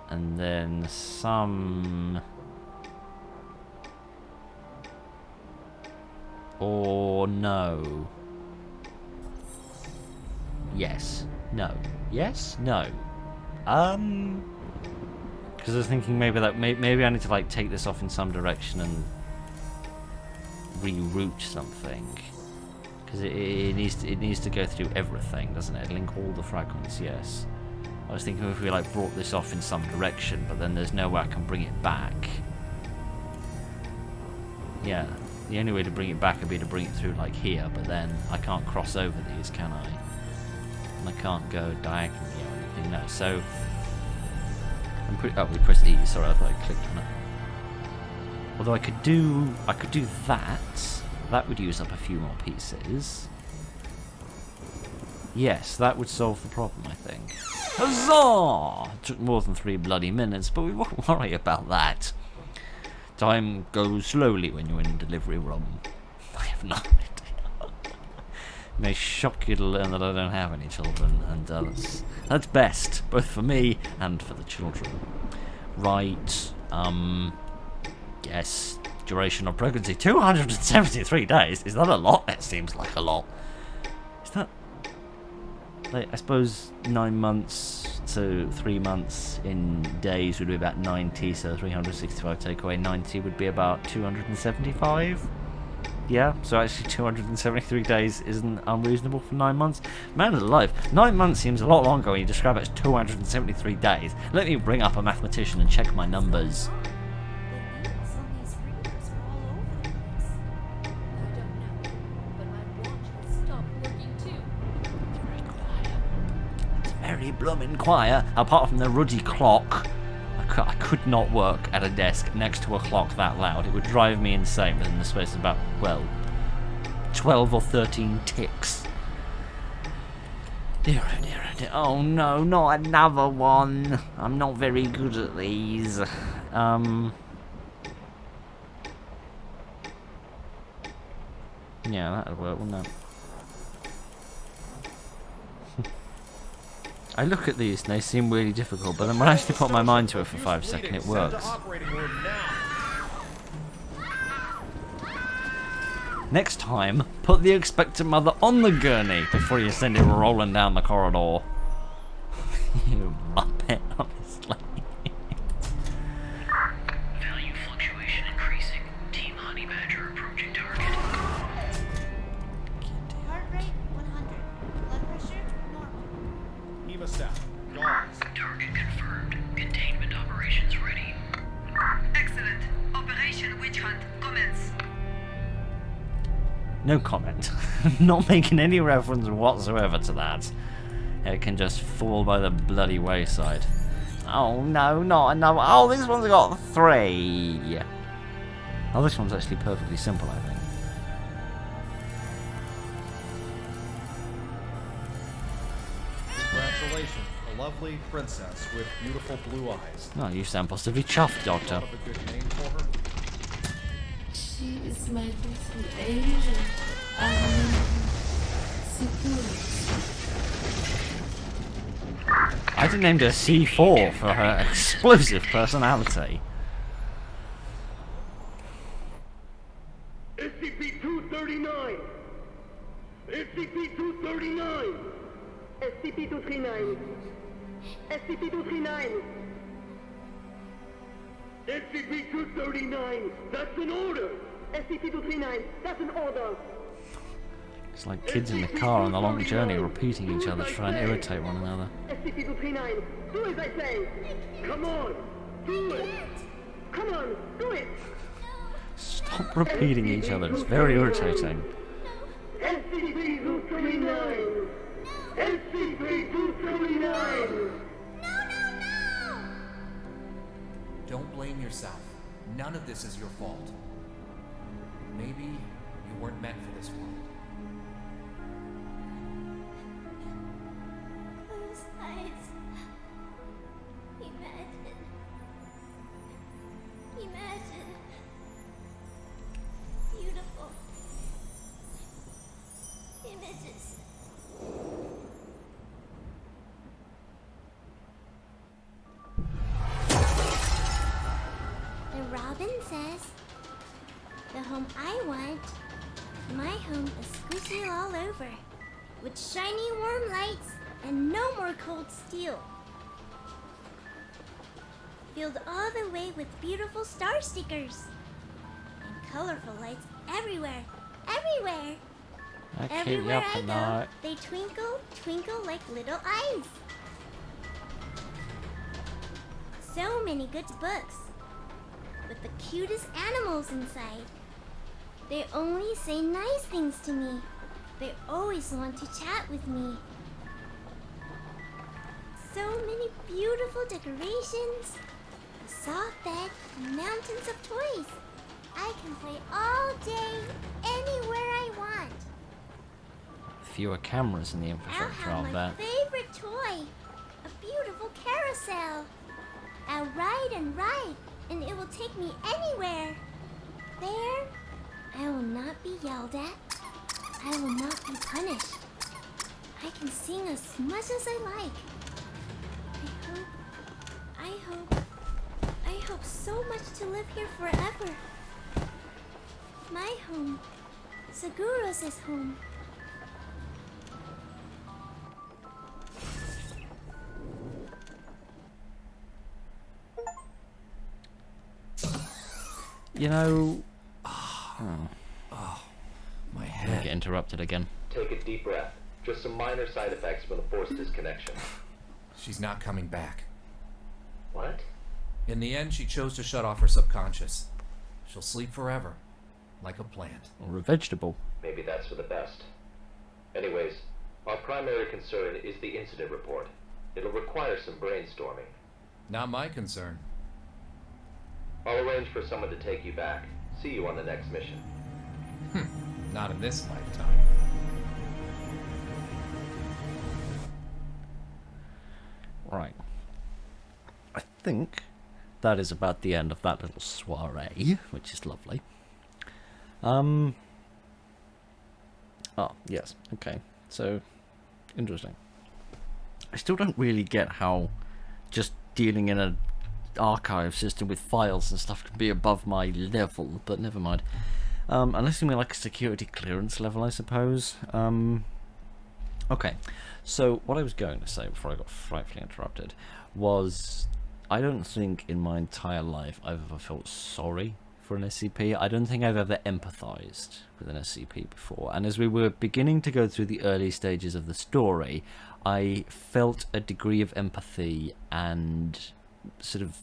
And then some... Or no. Yes. No. Yes? No. Because I was thinking maybe that maybe I need to like take this off in some direction and reroute something. Because it needs to go through everything, doesn't it? Link all the fragments, yes. I was thinking if we like brought this off in some direction, but then there's no way I can bring it back. Yeah, The only way to bring it back would be to bring it through like here, but then I can't cross over these, can I? And I can't go diagonally or anything, no. So I'm pretty. Oh, we pressed E. Sorry, I thought I clicked on it. Although I could do that. That would use up a few more pieces. Yes, that would solve the problem, I think. Huzzah! It took more than 3 bloody minutes, but we won't worry about that. Time goes slowly when you're in a delivery room. I have no idea. It may shock you to learn that I don't have any children, and that's best, both for me and for the children. Right, yes, duration of pregnancy, 273 days. Is that a lot? It seems like a lot. Is that... Like, I suppose 9 months to 3 months in days would be about 90, so 365 take away 90 would be about 275. Yeah, so actually 273 days isn't unreasonable for 9 months. Man alive, 9 months seems a lot longer when you describe it as 273 days. Let me bring up a mathematician and check my numbers. Very bloomin' quiet, apart from the ruddy clock. I could not work at a desk next to a clock that loud. It would drive me insane within the space of about, well, 12 or 13 ticks. Dear, oh dear, oh dear. Oh no, not another one. I'm not very good at these. Yeah, that'd work, wouldn't it? I look at these and they seem really difficult, but then when I actually put my mind to it for 5 seconds, it works. Next time, put the expectant mother on the gurney before you send it rolling down the corridor. You muppet, honestly. Value fluctuation increasing. Team Honey Badger approaching target. Heart rate 100. Blood pressure normal. Hemostat, gauze. Target confirmed. Containment operations ready. Excellent. Operation Witch Hunt commence. No comment. Not making any reference whatsoever to that. It can just fall by the bloody wayside. Oh no, not another. Oh, this one's got 3. Oh, this one's actually perfectly simple, I think. Congratulations, a lovely princess with beautiful blue eyes. Oh, you sound positively chuffed, Doctor. Have a good name for her? She is my little angel. I did named her C4 for her explosive personality. SCP-239! SCP-239! SCP-239! SCP-239! SCP-239! That's an order! SCP-239! That's an order! It's like kids in the car on the long journey repeating each other to try and irritate one another. SCP-239! Do as I say! Come on! Do it! Come on! Do it! Stop repeating each other, it's very irritating. SCP-239! SCP-239! Don't blame yourself. None of this is your fault. Maybe you weren't meant for this world. Close eyes. Imagine. Imagine. Beautiful. Images. The robin says, the home I want, my home is squishy all over, with shiny warm lights and no more cold steel. Filled all the way with beautiful star stickers and colorful lights everywhere, everywhere. I keep you Everywhere up I at go, night. they twinkle, twinkle like little eyes. So many good books with the cutest animals inside. They only say nice things to me. They always want to chat with me. So many beautiful decorations, a soft bed, and mountains of toys. I can play all day, anywhere I want. Fewer cameras in the I'll infrastructure, have I'll my bet. favorite toy, a beautiful carousel. I'll ride and ride, and it will take me anywhere. There, I will not be yelled at. I will not be punished. I can sing as much as I like. I hope so much to live here forever. My home, Seguros' home. You know... My I head. get interrupted again. Take a deep breath. Just some minor side effects from the force disconnection. She's not coming back. What? In the end, she chose to shut off her subconscious. She'll sleep forever, like a plant. Or a vegetable. Maybe that's for the best. Anyways, our primary concern is the incident report. It'll require some brainstorming. Not my concern. I'll arrange for someone to take you back. See you on the next mission. Not in this lifetime. Right. I think that is about the end of that little soiree, which is lovely. Oh, yes. Okay. So, interesting. I still don't really get how just dealing in an archive system with files and stuff can be above my level, but never mind. Unless you mean like a security clearance level, I suppose. Okay, so what I was going to say before I got frightfully interrupted was I don't think in my entire life I've ever felt sorry for an SCP. I don't think I've ever empathized with an SCP before, and as we were beginning to go through the early stages of the story, I felt a degree of empathy and sort of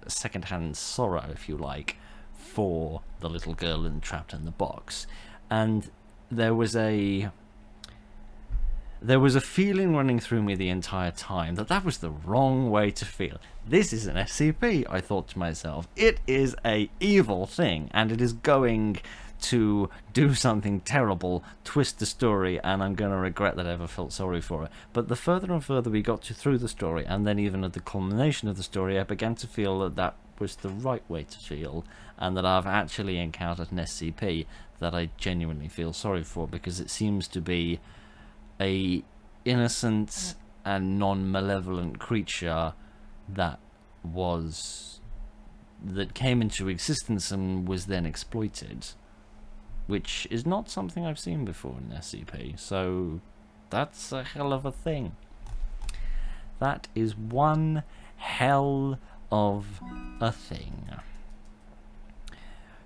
second-hand sorrow, if you like, for the little girl trapped in the box. And there was a feeling running through me the entire time that was the wrong way to feel. This is an SCP, I thought to myself. It is a evil thing, and it is going to do something terrible, twist the story, and I'm going to regret that I ever felt sorry for it. But the further and further we got through the story, and then even at the culmination of the story, I began to feel that was the right way to feel, and that I've actually encountered an SCP that I genuinely feel sorry for, because it seems to be a innocent and non-malevolent creature that came into existence and was then exploited, which is not something I've seen before in SCP, so that's a hell of a thing. That is one hell of a thing.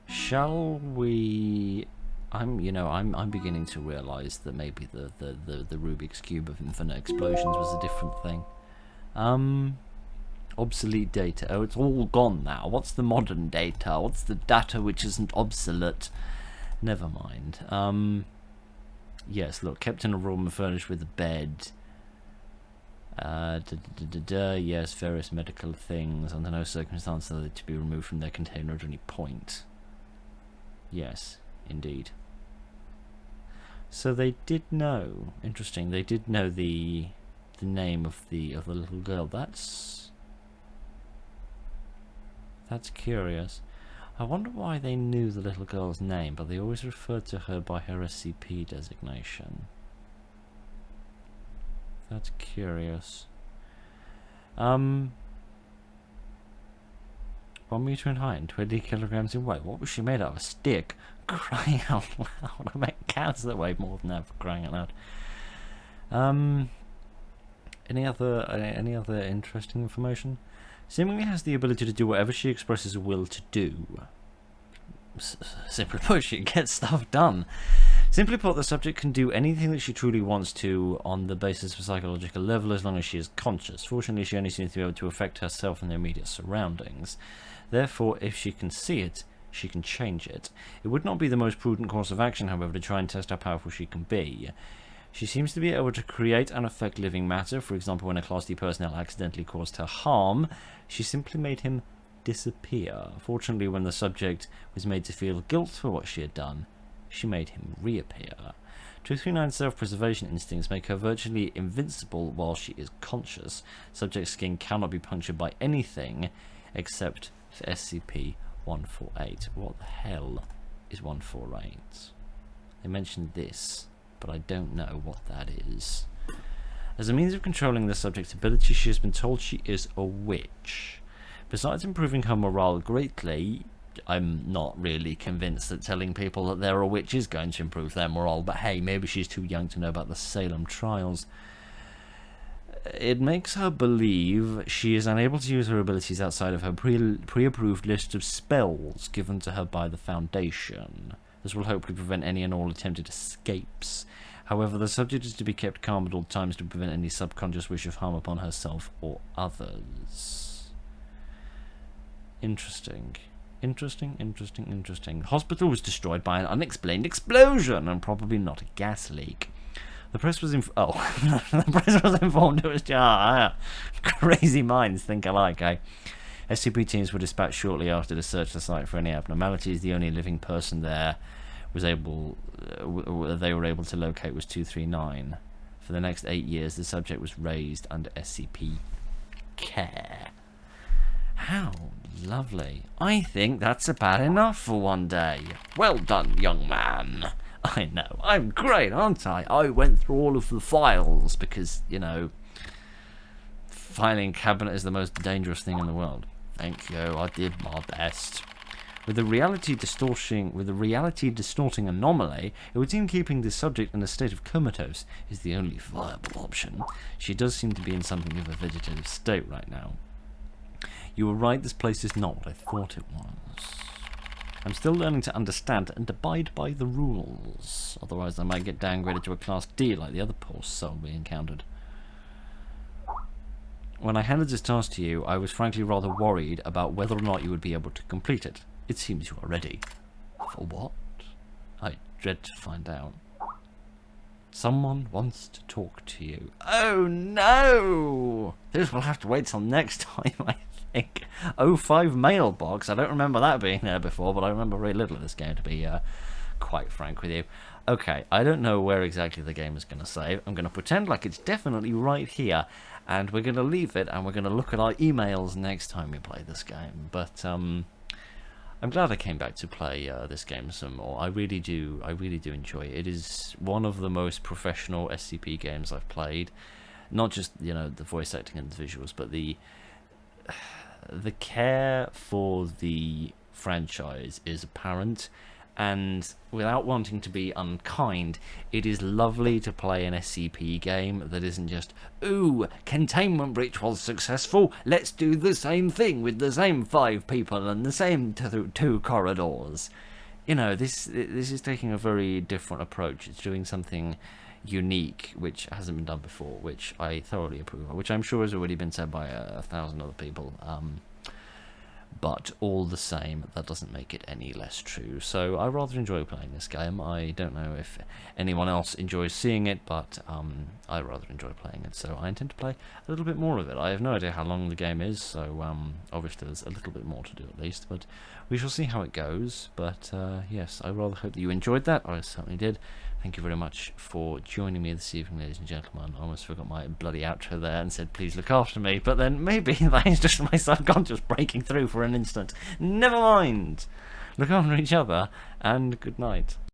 Shall we... I'm beginning to realise that maybe the Rubik's Cube of infinite explosions was a different thing. Obsolete data. Oh, it's all gone now. What's the modern data? What's the data which isn't obsolete? Never mind. Yes, look, kept in a room furnished with a bed. Yes, various medical things. Under no circumstances are they to be removed from their container at any point. Yes, indeed. So they did know. Interesting. They did know the name of the little girl. That's curious. I wonder why they knew the little girl's name, but they always referred to her by her SCP designation. That's curious. 1 meter in height and 20 kilograms in weight. What was she made out of? A stick? Crying out loud. I met cats that weigh more than that, for crying out loud. Any other interesting information? Seemingly has the ability to do whatever she expresses a will to do. Simply put, she gets stuff done. Simply put, the subject can do anything that she truly wants to on the basis of a psychological level as long as she is conscious. Fortunately, she only seems to be able to affect herself and the immediate surroundings. Therefore, if she can see it, she can change it. It would not be the most prudent course of action, however, to try and test how powerful she can be. She seems to be able to create and affect living matter. For example, when a Class D personnel accidentally caused her harm, she simply made him disappear. Fortunately, when the subject was made to feel guilt for what she had done, she made him reappear. 239's self-preservation instincts make her virtually invincible while she is conscious. Subject's skin cannot be punctured by anything except for SCP-148. What the hell is 148? They mentioned this, but I don't know what that is. As a means of controlling the subject's ability, she has been told she is a witch. Besides improving her morale greatly, I'm not really convinced that telling people that they're a witch is going to improve their morale, but hey, maybe she's too young to know about the Salem trials. It makes her believe she is unable to use her abilities outside of her pre-approved list of spells given to her by the Foundation. This will hopefully prevent any and all attempted escapes. However, the subject is to be kept calm at all times to prevent any subconscious wish of harm upon herself or others. Interesting. Interesting. The hospital was destroyed by an unexplained explosion, and probably not a gas leak. The press was the press was informed it was crazy minds think alike, eh? SCP teams were dispatched shortly after to search the site for any abnormalities. The only living person there they were able to locate was 239. For the next 8 years, the subject was raised under SCP care. How lovely. I think that's about enough for one day. Well done, young man. I know, I'm great, aren't I? I went through all of the files because, you know, filing cabinet is the most dangerous thing in the world. Thank you, I did my best. With the reality distorting anomaly, it would seem keeping the subject in a state of comatose is the only viable option. She does seem to be in something of a vegetative state right now. You were right, this place is not what I thought it was. I'm still learning to understand and abide by the rules. Otherwise I might get downgraded to a Class D like the other poor soul we encountered. When I handed this task to you, I was frankly rather worried about whether or not you would be able to complete it. It seems you are ready. For what? I dread to find out. Someone wants to talk to you. Oh no! This will have to wait till next time, I think. 05 mailbox. I don't remember that being there before, but I remember very little of this game, to be quite frank with you. Okay, I don't know where exactly the game is going to save. I'm going to pretend like it's definitely right here, and we're going to leave it, and we're going to look at our emails next time we play this game. But I'm glad I came back to play this game some more. I really do enjoy it. It is one of the most professional SCP games I've played. Not just, you know, the voice acting and the visuals, but the care for the franchise is apparent. And without wanting to be unkind, it is lovely to play an SCP game that isn't just, ooh, containment breach was successful, let's do the same thing with the same 5 people and the same 2 corridors. You know, this is taking a very different approach. It's doing something unique, which hasn't been done before, which I thoroughly approve of, which I'm sure has already been said by 1,000 other people. But all the same, that doesn't make it any less true. So I rather enjoy playing this game. I don't know if anyone else enjoys seeing it, but I rather enjoy playing it. So I intend to play a little bit more of it. I have no idea how long the game is, so obviously there's a little bit more to do at least. But we shall see how it goes. But yes, I rather hope that you enjoyed that. I certainly did. Thank you very much for joining me this evening, ladies and gentlemen. I almost forgot my bloody outro there and said, please look after me. But then maybe that is just my subconscious breaking through for an instant. Never mind. Look after each other, and good night.